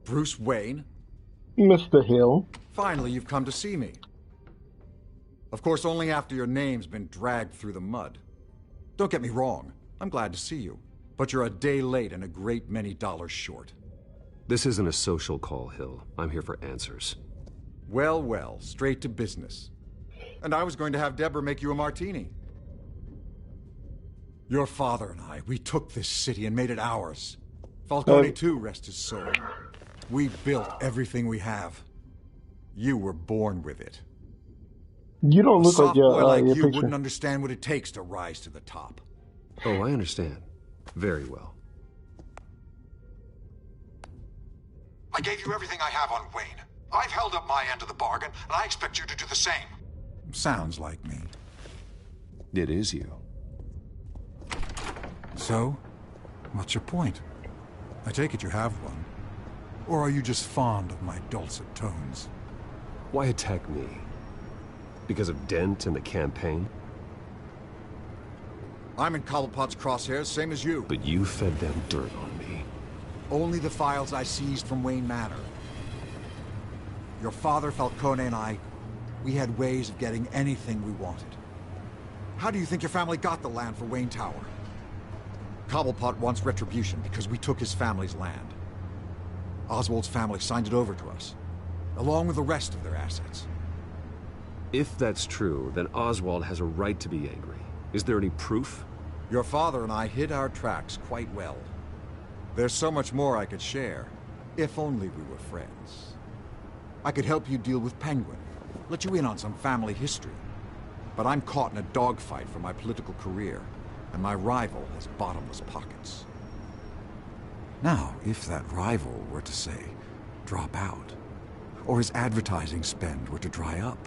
S16: Bruce Wayne?
S1: Mr. Hill.
S16: Finally, you've come to see me. Of course, only after your name's been dragged through the mud. Don't get me wrong, I'm glad to see you. But you're a day late and a great many dollars short.
S9: This isn't a social call, Hill. I'm here for answers.
S16: Well, well, straight to business. And I was going to have Deborah make you a martini. Your father and I, we took this city and made it ours. Falcone too, rest his soul. We built everything we have. You were born with it.
S1: You don't look like
S16: A soft boy like
S1: your
S16: you
S1: picture.
S16: wouldn't understand what it takes to rise to the top.
S9: Oh, I understand. Very well.
S16: I gave you everything I have on Wayne. I've held up my end of the bargain, and I expect you to do the same. Sounds like me.
S9: It is you.
S16: So, what's your point? I take it you have one. Or are you just fond of my dulcet tones?
S9: Why attack me? Because of Dent and the campaign?
S16: I'm in Cobblepot's crosshairs, same as you.
S9: But you fed them dirt on me.
S16: Only the files I seized from Wayne Manor. Your father, Falcone, and I, we had ways of getting anything we wanted. How do you think your family got the land for Wayne Tower? Cobblepot wants retribution because we took his family's land. Oswald's family signed it over to us, along with the rest of their assets.
S9: If that's true, then Oswald has a right to be angry. Is there any proof?
S16: Your father and I hid our tracks quite well. There's so much more I could share, if only we were friends. I could help you deal with Penguin, let you in on some family history. But I'm caught in a dogfight for my political career, and my rival has bottomless pockets. Now, if that rival were to say, drop out, or his advertising spend were to dry up,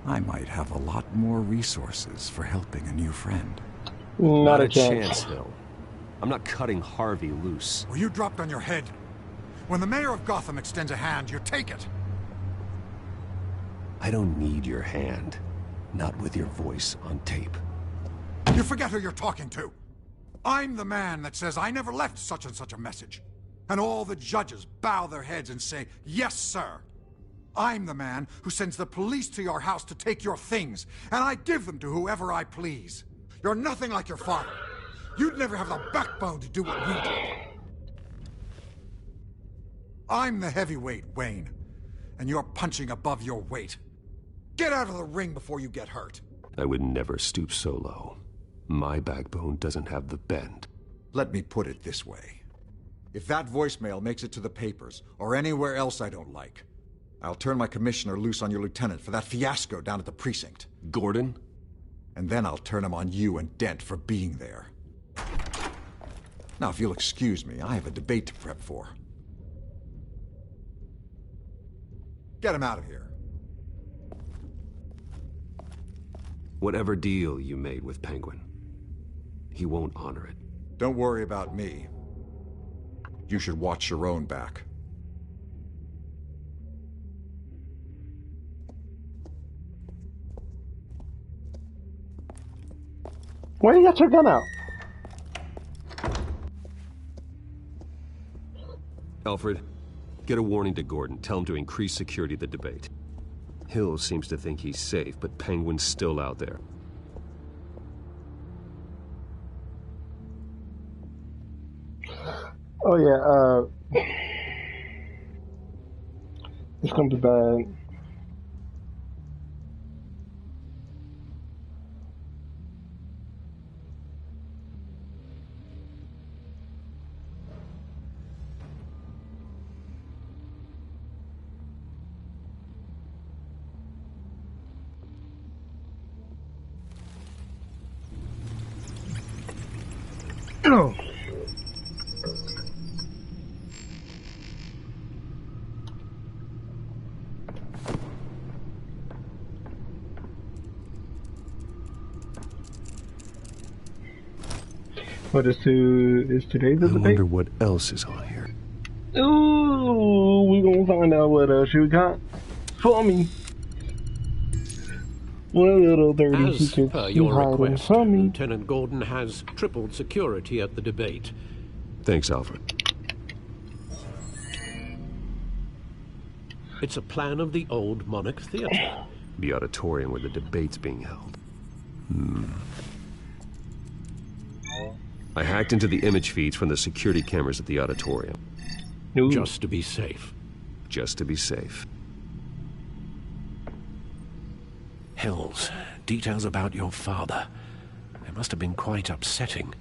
S16: I might have a lot more resources for helping a new friend.
S1: Not a chance.
S9: Hill. I'm not cutting Harvey loose.
S16: Well, you dropped on your head. When the mayor of Gotham extends a hand, you take it.
S9: I don't need your hand. Not with your voice on tape.
S16: You forget who you're talking to. I'm the man that says I never left such and such a message. And all the judges bow their heads and say, yes, sir. I'm the man who sends the police to your house to take your things, and I give them to whoever I please. You're nothing like your father. You'd never have the backbone to do what we did. I'm the heavyweight, Wayne, and you're punching above your weight. Get out of the ring before you get hurt.
S9: I would never stoop so low. My backbone doesn't have the bend.
S16: Let me put it this way. If that voicemail makes it to the papers, or anywhere else I don't like, I'll turn my commissioner loose on your lieutenant for that fiasco down at the precinct.
S9: Gordon?
S16: And then I'll turn him on you and Dent for being there. Now, if you'll excuse me, I have a debate to prep for. Get him out of here.
S9: Whatever deal you made with Penguin, he won't honor it.
S16: Don't worry about me. You should watch your own back.
S1: Why you got your gun out?
S9: Alfred, get a warning to Gordon. Tell him to increase security at the debate. Hill seems to think he's safe, but Penguin's still out there.
S1: Oh yeah, it's gonna be bad. Oh. What is today the debate?
S9: I wonder what else is on here.
S1: Ooh, we gonna find out what else you got for me. One little dirty
S8: As
S1: secret
S8: per
S1: you
S8: your
S1: hiding
S8: request,
S1: from me.
S8: Lieutenant Gordon has tripled security at the debate.
S9: Thanks, Alfred.
S8: It's a plan of the old Monarch Theatre.
S9: The auditorium where the debate's being held. I hacked into the image feeds from the security cameras at the auditorium.
S1: Ooh.
S8: Just to be safe.
S9: Just to be safe.
S8: Hills, details about your father. They must have been quite upsetting.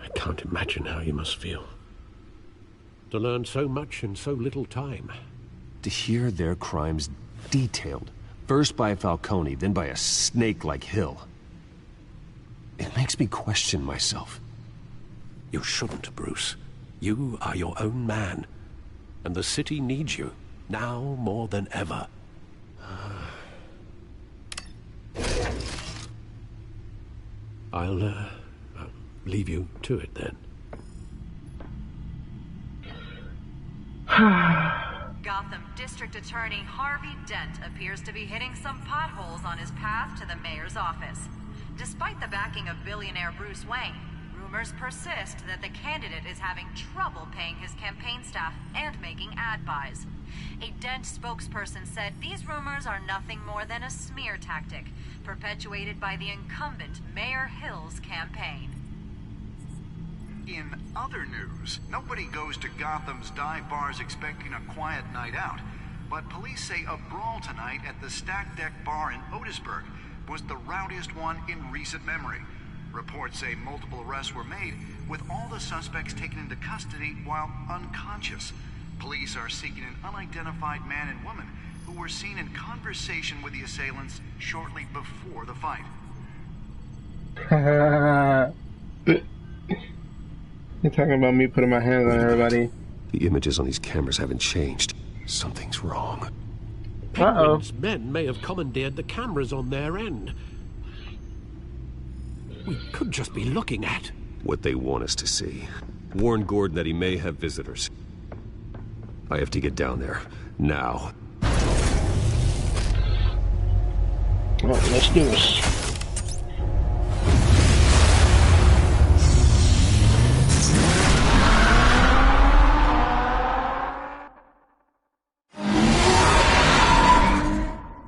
S8: I can't imagine how you must feel. To learn so much in so little time.
S9: To hear their crimes detailed, first by Falcone, then by a snake like Hill. It makes me question myself.
S8: You shouldn't, Bruce. You are your own man. And the city needs you, now more than ever. I'll leave you to it then.
S21: Gotham District Attorney Harvey Dent appears to be hitting some potholes on his path to the mayor's office. Despite the backing of billionaire Bruce Wayne, rumors persist that the candidate is having trouble paying his campaign staff and making ad buys. A Dent spokesperson said these rumors are nothing more than a smear tactic, perpetuated by the incumbent Mayor Hill's campaign.
S22: In other news, nobody goes to Gotham's dive bars expecting a quiet night out, but police say a brawl tonight at the Stack Deck Bar in Otisburg was the rowdiest one in recent memory. Reports say multiple arrests were made, with all the suspects taken into custody while unconscious. Police are seeking an unidentified man and woman who were seen in conversation with the assailants shortly before the fight.
S1: You're talking about me putting my hands on everybody.
S9: The images on these cameras haven't changed. Something's wrong.
S8: Penguin's men may have commandeered the cameras on their end. We could just be looking at
S9: what they want us to see. Warn Gordon that he may have visitors. I have to get down there. Now.
S1: Alright, let's do this.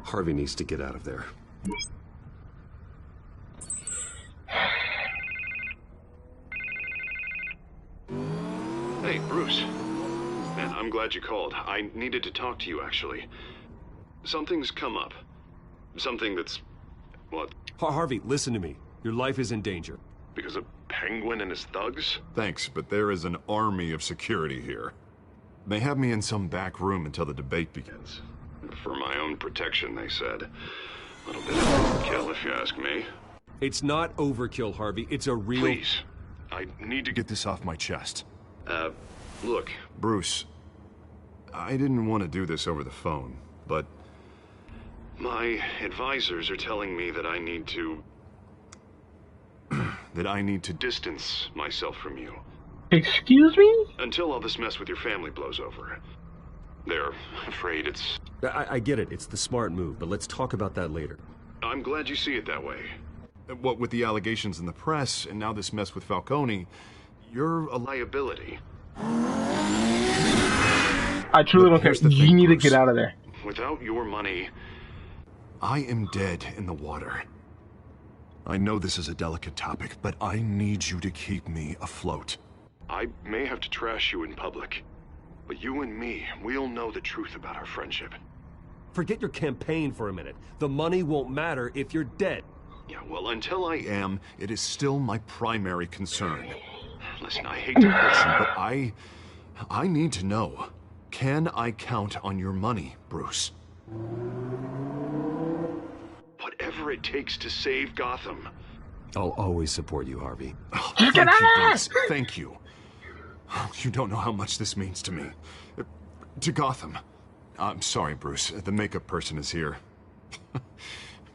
S9: Harvey needs to get out of there.
S3: Hey, Bruce. Man, I'm glad you called. I needed to talk to you, actually. Something's come up. Something that's... what?
S9: Harvey, listen to me. Your life is in danger.
S3: Because of Penguin and his thugs?
S7: Thanks, but there is an army of security here.
S3: They have me in some back room until the debate begins.
S9: For my own protection, they said. A little bit of overkill, if you ask me. It's not overkill, Harvey. It's a real...
S3: Please, I need to get this off my chest.
S9: Look.
S3: Bruce, I didn't want to do this over the phone, but...
S9: My advisors are telling me that I need to...
S3: that I need to
S9: distance myself from you.
S1: Excuse me?
S9: Until all this mess with your family blows over. They're afraid it's...
S10: I get it. It's the smart move, but let's talk about that later.
S9: I'm glad you see it that way.
S3: What with the allegations in the press, and now this mess with Falcone, you're a
S9: liability.
S1: I truly don't care. You need to get out of there.
S9: Without your money...
S3: I am dead in the water. I know this is a delicate topic, but I need you to keep me afloat.
S9: I may have to trash you in public, but you and me, we'll know the truth about our friendship.
S10: Forget your campaign for a minute. The money won't matter if you're dead.
S9: Yeah, well, until
S3: I am, it is still my primary concern.
S9: Listen, I hate to...
S3: Listen, but I need to know. Can I count on your money, Bruce?
S9: Whatever it takes to save Gotham.
S10: I'll always support you, Harvey.
S3: Oh, thank you, Bruce. Thank you. You don't know how much this means to me. To Gotham. I'm sorry, Bruce. The makeup person is here.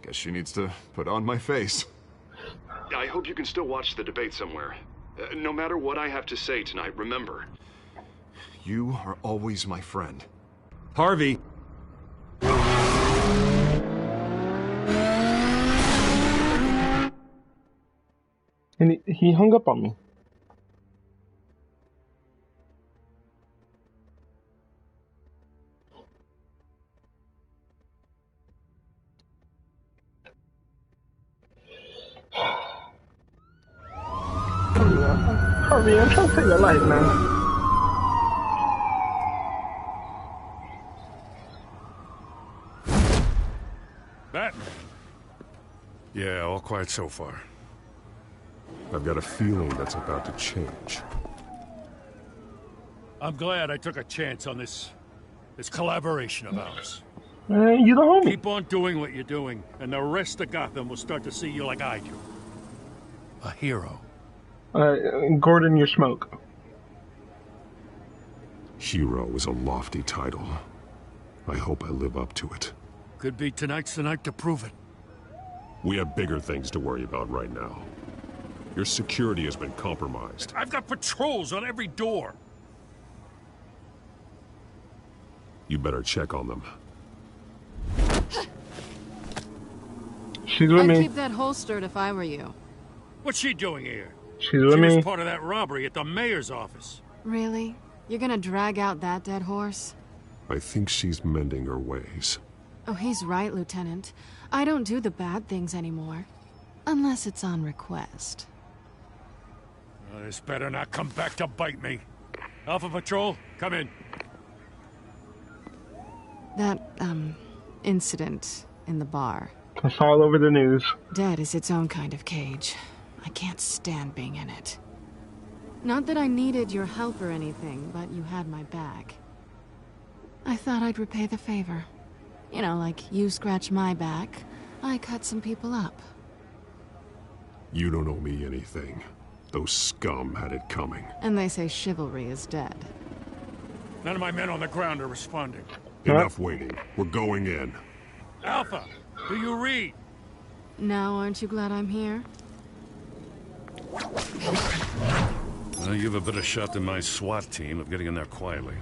S3: Guess she needs to put on my face.
S9: I hope you can still watch the debate somewhere. No matter what I have to say tonight, remember.
S3: You are always my friend.
S10: Harvey!
S1: And he hung up on me. Harvey, I'm trying to save your life, man.
S5: Batman. Yeah, all quiet so far.
S9: I've got a feeling that's about to change.
S5: I'm glad I took a chance on this collaboration of ours.
S1: You the homie.
S5: Keep on doing what you're doing, and the rest of Gotham will start to see you like I do. A hero.
S1: Gordon, your smoke.
S9: Hero is a lofty title. I hope I live up to it.
S5: Could be tonight's the night to prove it.
S9: We have bigger things to worry about right now. Your security has been compromised.
S5: I've got patrols on every door.
S9: You better check on them.
S1: She's with me.
S18: I'd keep that holstered if I were you.
S5: What's she doing here?
S1: She's with me.
S5: She was part of that robbery at the mayor's office.
S18: Really? You're gonna drag out that dead horse?
S9: I think she's mending her ways.
S18: Oh, he's right, Lieutenant. I don't do the bad things anymore. Unless it's on request.
S5: This better not come back to bite me. Alpha Patrol, come in.
S18: That, incident in the bar.
S1: It's all over the news.
S18: Dead is its own kind of cage. I can't stand being in it. Not that I needed your help or anything, but you had my back. I thought I'd repay the favor. You know, like you scratch my back, I cut some people up.
S9: You don't owe me anything. Those scum had it coming.
S18: And they say chivalry is dead.
S5: None of my men on the ground are responding.
S9: Enough waiting. We're going in.
S5: Alpha, do you read?
S18: Now aren't you glad I'm here?
S5: Well, you have a better shot than my SWAT team of getting in there quietly.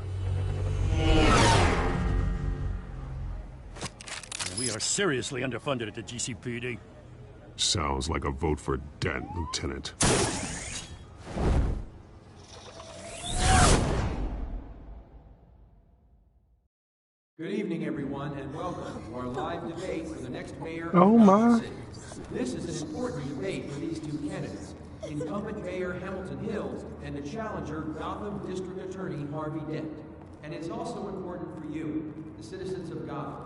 S5: We are seriously underfunded at the GCPD.
S9: Sounds like a vote for Dent, Lieutenant.
S13: Good evening, everyone, and welcome to our live debate for the next mayor
S1: Oh
S13: of
S1: my.
S13: Gotham City. This is an important debate for these two candidates, incumbent Mayor Hamilton Hill and the challenger Gotham District Attorney Harvey Dent. And it's also important for you, the citizens of Gotham,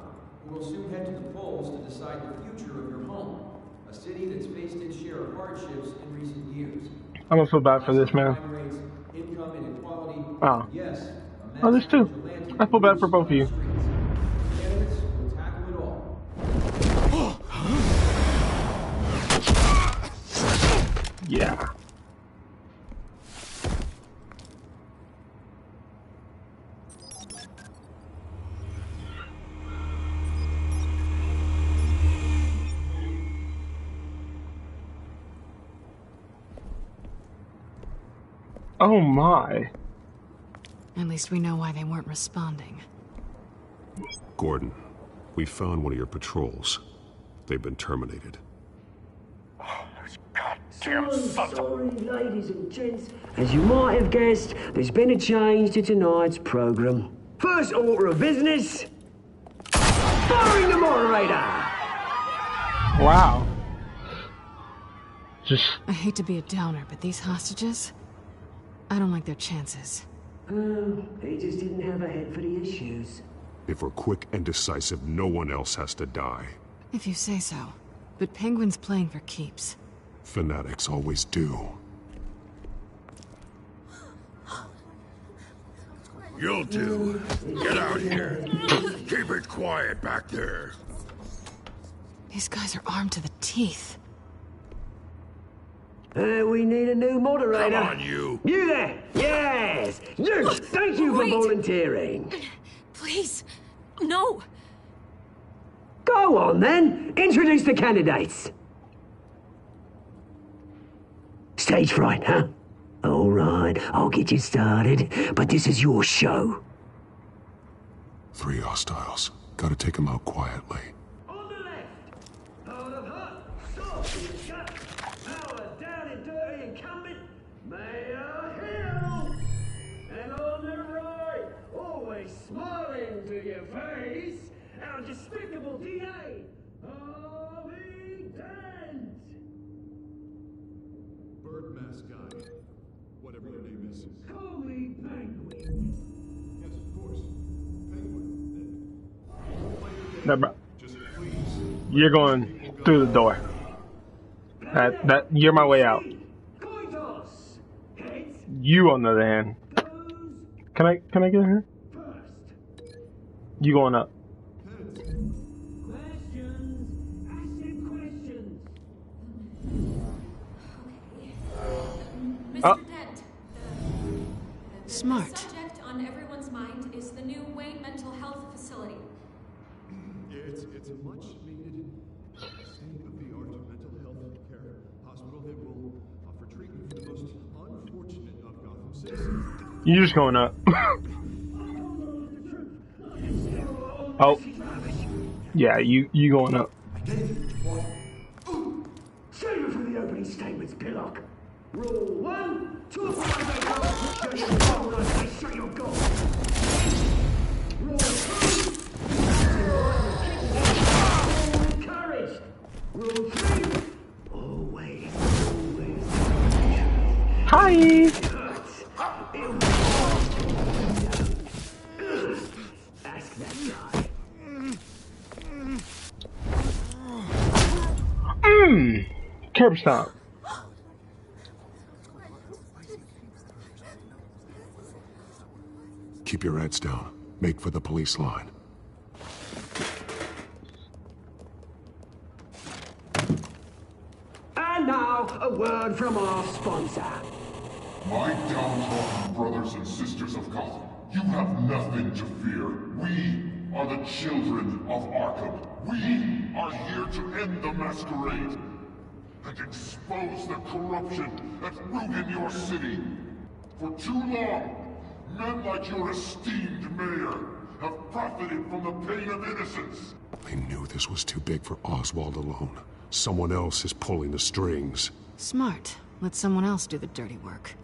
S13: who will soon head to the polls to decide the future of your home, a city that's faced its share of hardships in recent years.
S1: I'm gonna feel bad for this man.
S13: Crime rates, income inequality,
S1: Oh.
S13: yes, a
S1: Oh, there's two. I feel bad for both of you.
S13: Candidates will tackle it all.
S1: Yeah. Oh my.
S18: At least we know why they weren't responding.
S9: Gordon, we found one of your patrols. They've been terminated.
S2: Sorry, ladies and gents. As you might have guessed, there's been a change to tonight's program. First order of business, firing the moderator.
S1: Wow.
S18: I hate to be a downer, but these hostages, I don't like their chances.
S2: He just didn't have a head for the issues.
S9: If we're quick and decisive, no one else has to die.
S18: If you say so. But Penguin's playing for keeps.
S9: Fanatics always do.
S7: You'll do. Get out here. Keep it quiet back there.
S18: These guys are armed to the teeth.
S2: We need a new moderator.
S7: Come on, you.
S2: You there? Yes! You! Thank you for volunteering.
S20: Please, no.
S2: Go on, then. Introduce the candidates. Stage fright, huh? All right, I'll get you started, but this is your show.
S9: 3 hostiles. Gotta take them out quietly.
S2: On the left, out of hut, soft in the gut, power down and dirty incumbent, Mayor Hill. And on the right, always smiling to your face, our despicable DA, Harvey Dent.
S3: Bird mask guy. Whatever your name is.
S2: Call me Penguin.
S3: Yes, of course. Penguin.
S1: No, bro.
S3: Just please.
S1: You're going through the door. You're my way out. You, on the other hand. Can I get in here? You going up.
S4: Mr. Dent,
S18: Smart.
S4: the subject on everyone's mind is the new Wayne Mental Health Facility.
S3: It's a much needed state-of-the-art mental health care hospital that will offer treatment for the most unfortunate of Gotham citizens.
S1: You're just going up. Oh. Yeah, you going up.
S2: Save it for the opening statements, Pillock. Rule 1, 2 of 5 when I say shut your goal. Rule 2, encouraged. Rule 3, always.
S1: Hi.
S2: Ask that guy.
S1: Curb stop.
S9: Keep your heads down. Make for the police line.
S2: And now, a word from our sponsor.
S11: My downtrodden brothers and sisters of Gotham, you have nothing to fear. We are the children of Arkham. We are here to end the masquerade and expose the corruption that ruined your city. For too long, men like your esteemed mayor have profited from the pain of innocence.
S9: I knew this was too big for Oswald alone. Someone else is pulling the strings.
S18: Smart. Let someone else do the dirty work.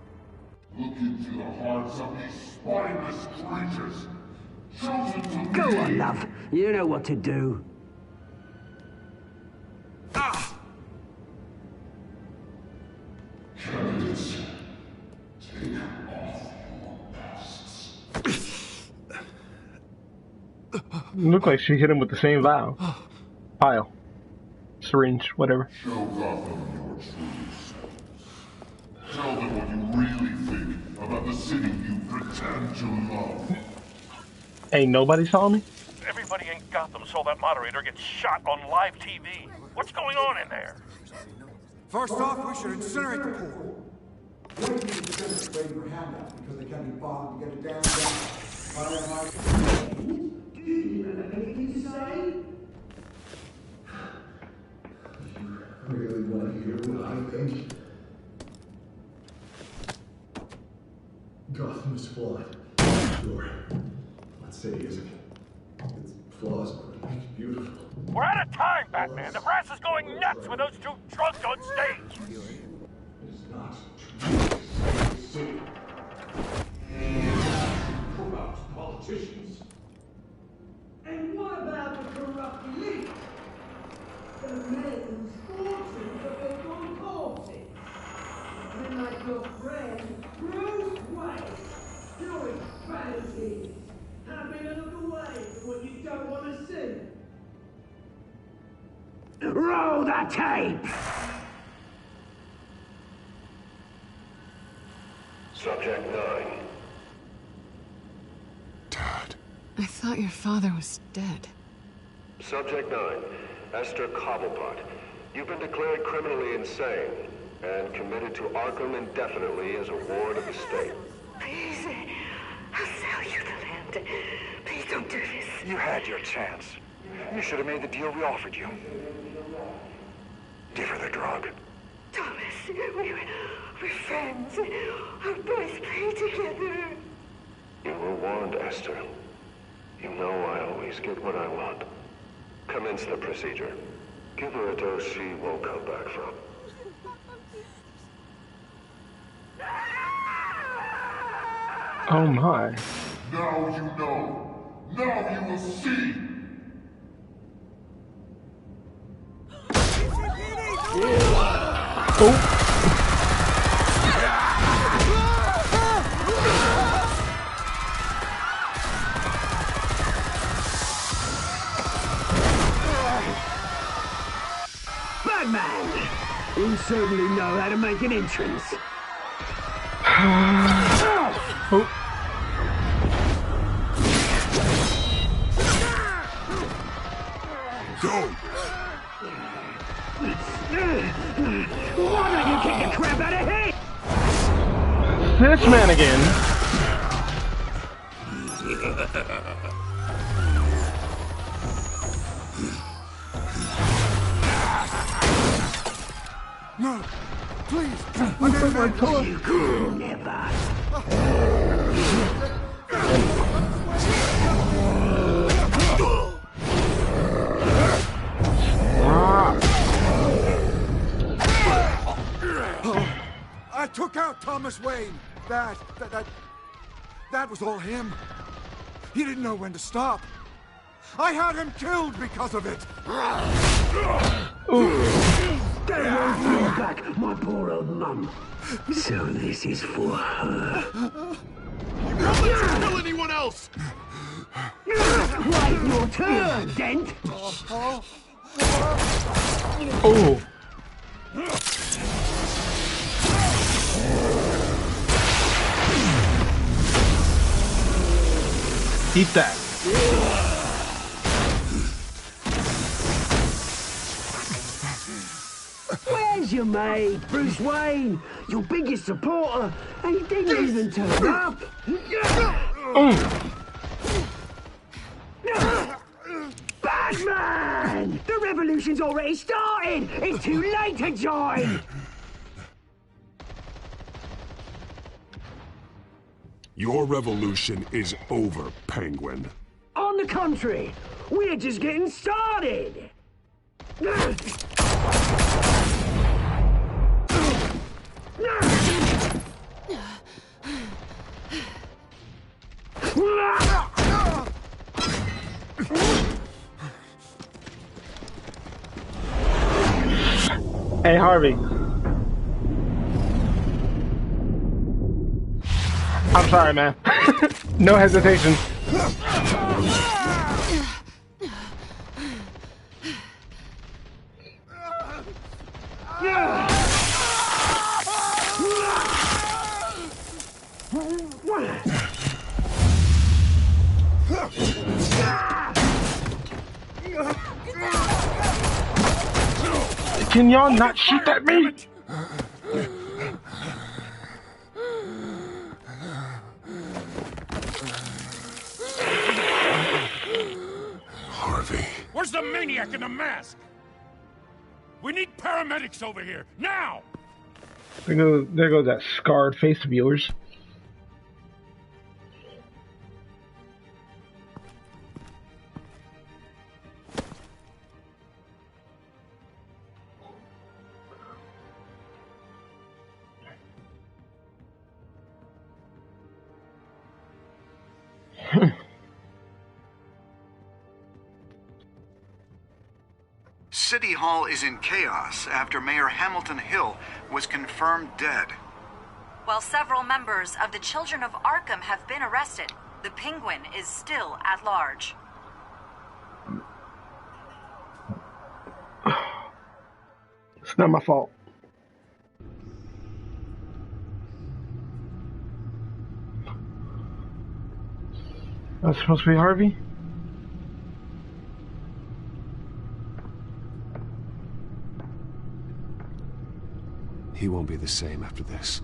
S11: Look into the hearts of these spineless creatures. Chosen to
S2: Go
S11: lead.
S2: on, love. You know what to do.
S11: Candidates, take off your masks.
S1: Looked like she hit him with the same vial. Vial. Syringe, whatever.
S11: Show Gotham your true selves. Tell them what you really think about the city you pretend to love.
S1: Ain't nobody saw me?
S15: Everybody in Gotham saw that moderator get shot on live TV. What's going on in there?
S16: First off, we should incinerate the pool.
S17: Waiting for handouts because they can't be bothered to get it down.
S2: Do you have anything to say?
S17: You really want to hear what I think? Gotham is flawed. Sure. Let's say it isn't. Its flaws are what make it beautiful.
S15: We're out of time, Batman. The press is going nuts with those two drunks on stage.
S17: It's not city. Corrupt politicians.
S2: And what about the corrupt elite? The men whose fortunes are built on corpses. Men like your friend, Bruce Wayne, doing fantasies. Having a look away from what you don't want to see. Roll the tape!
S23: Subject 9.
S18: I thought your father was dead.
S23: Subject 9. Esther Cobblepot. You've been declared criminally insane and committed to Arkham indefinitely as a ward of the state.
S24: Please, I'll sell you the land. Please don't do this.
S23: You had your chance. You should have made the deal we offered you. Give her the drug.
S24: Thomas, we're friends. Our boys play together.
S23: You were warned, Esther. You know I always get what I want. Commence the procedure. Give her a dose she won't come back from.
S1: Oh my.
S11: Now you know. Now you will see.
S1: Oh.
S2: Batman! You certainly know how to make an entrance.
S1: Oh.
S7: Go!
S2: Why don't you kick the crap out of him?
S1: This man again.
S16: No, please.
S2: You could never.
S16: I took out Thomas Wayne. That was all him. He didn't know when to stop. I had him killed because of it.
S2: Get away back, my poor old mum. So this is for her.
S7: Don't let you kill anyone else!
S2: Right, your turn, Dent.
S1: Oh. Eat that.
S2: Where's your mate, Bruce Wayne? Your biggest supporter, and he didn't even turn up. Batman! The revolution's already started! It's too late to join!
S7: Your revolution is over, Penguin.
S2: On the contrary, we're just getting started!
S1: Hey, Harvey. I'm sorry, man. No hesitation. Can y'all not shoot at me?
S3: Harvey.
S5: Where's the maniac in the mask? We need paramedics over here, now!
S1: There goes that scarred face of yours.
S22: City Hall is in chaos after Mayor Hamilton Hill was confirmed dead.
S21: While several members of the Children of Arkham have been arrested, the Penguin is still at large.
S1: It's not my fault. That's supposed to be Harvey?
S9: He won't be the same after this.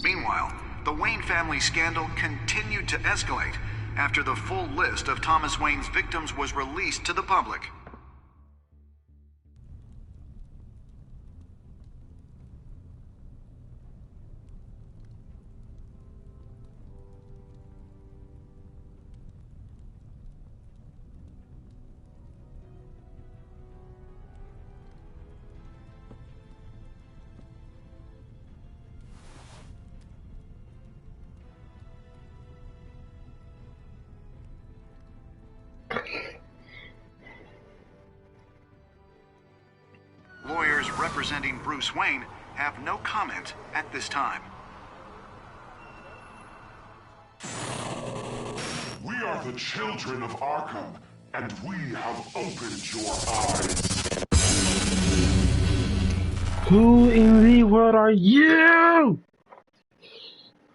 S22: Meanwhile, the Wayne family scandal continued to escalate after the full list of Thomas Wayne's victims was released to the public. Lawyers representing Bruce Wayne have no comment at this time.
S11: We are the children of Arkham, and we have opened your eyes.
S1: Who in the world are you?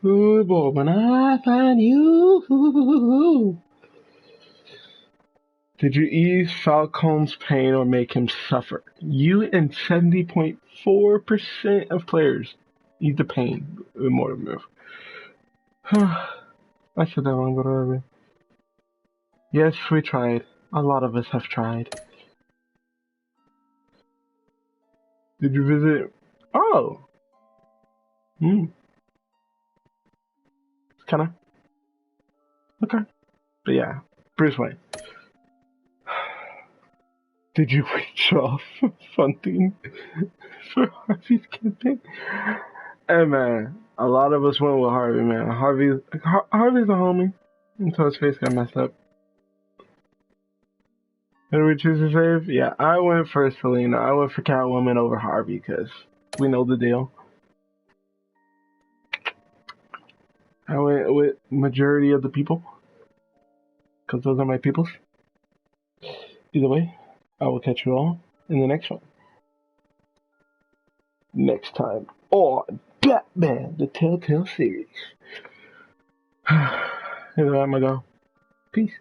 S1: Who, boy, when I find you? Did you ease Falcone's pain or make him suffer? You and 70.4% of players ease the pain with more move. I said that wrong, but whatever. Yes, we tried. A lot of us have tried. Did you visit? Oh. It's kinda. Okay. But yeah, Bruce Wayne. Did you withdraw funding for Harvey's campaign? Hey man, a lot of us went with Harvey, man. Harvey's a homie until his face got messed up. Who did we choose to save? Yeah, I went for Selena. I went for Catwoman over Harvey because we know the deal. I went with majority of the people because those are my peoples. Either way, I will catch you all in the next one. Next time on Batman, the Telltale series. Either way, I'm gonna go. Peace.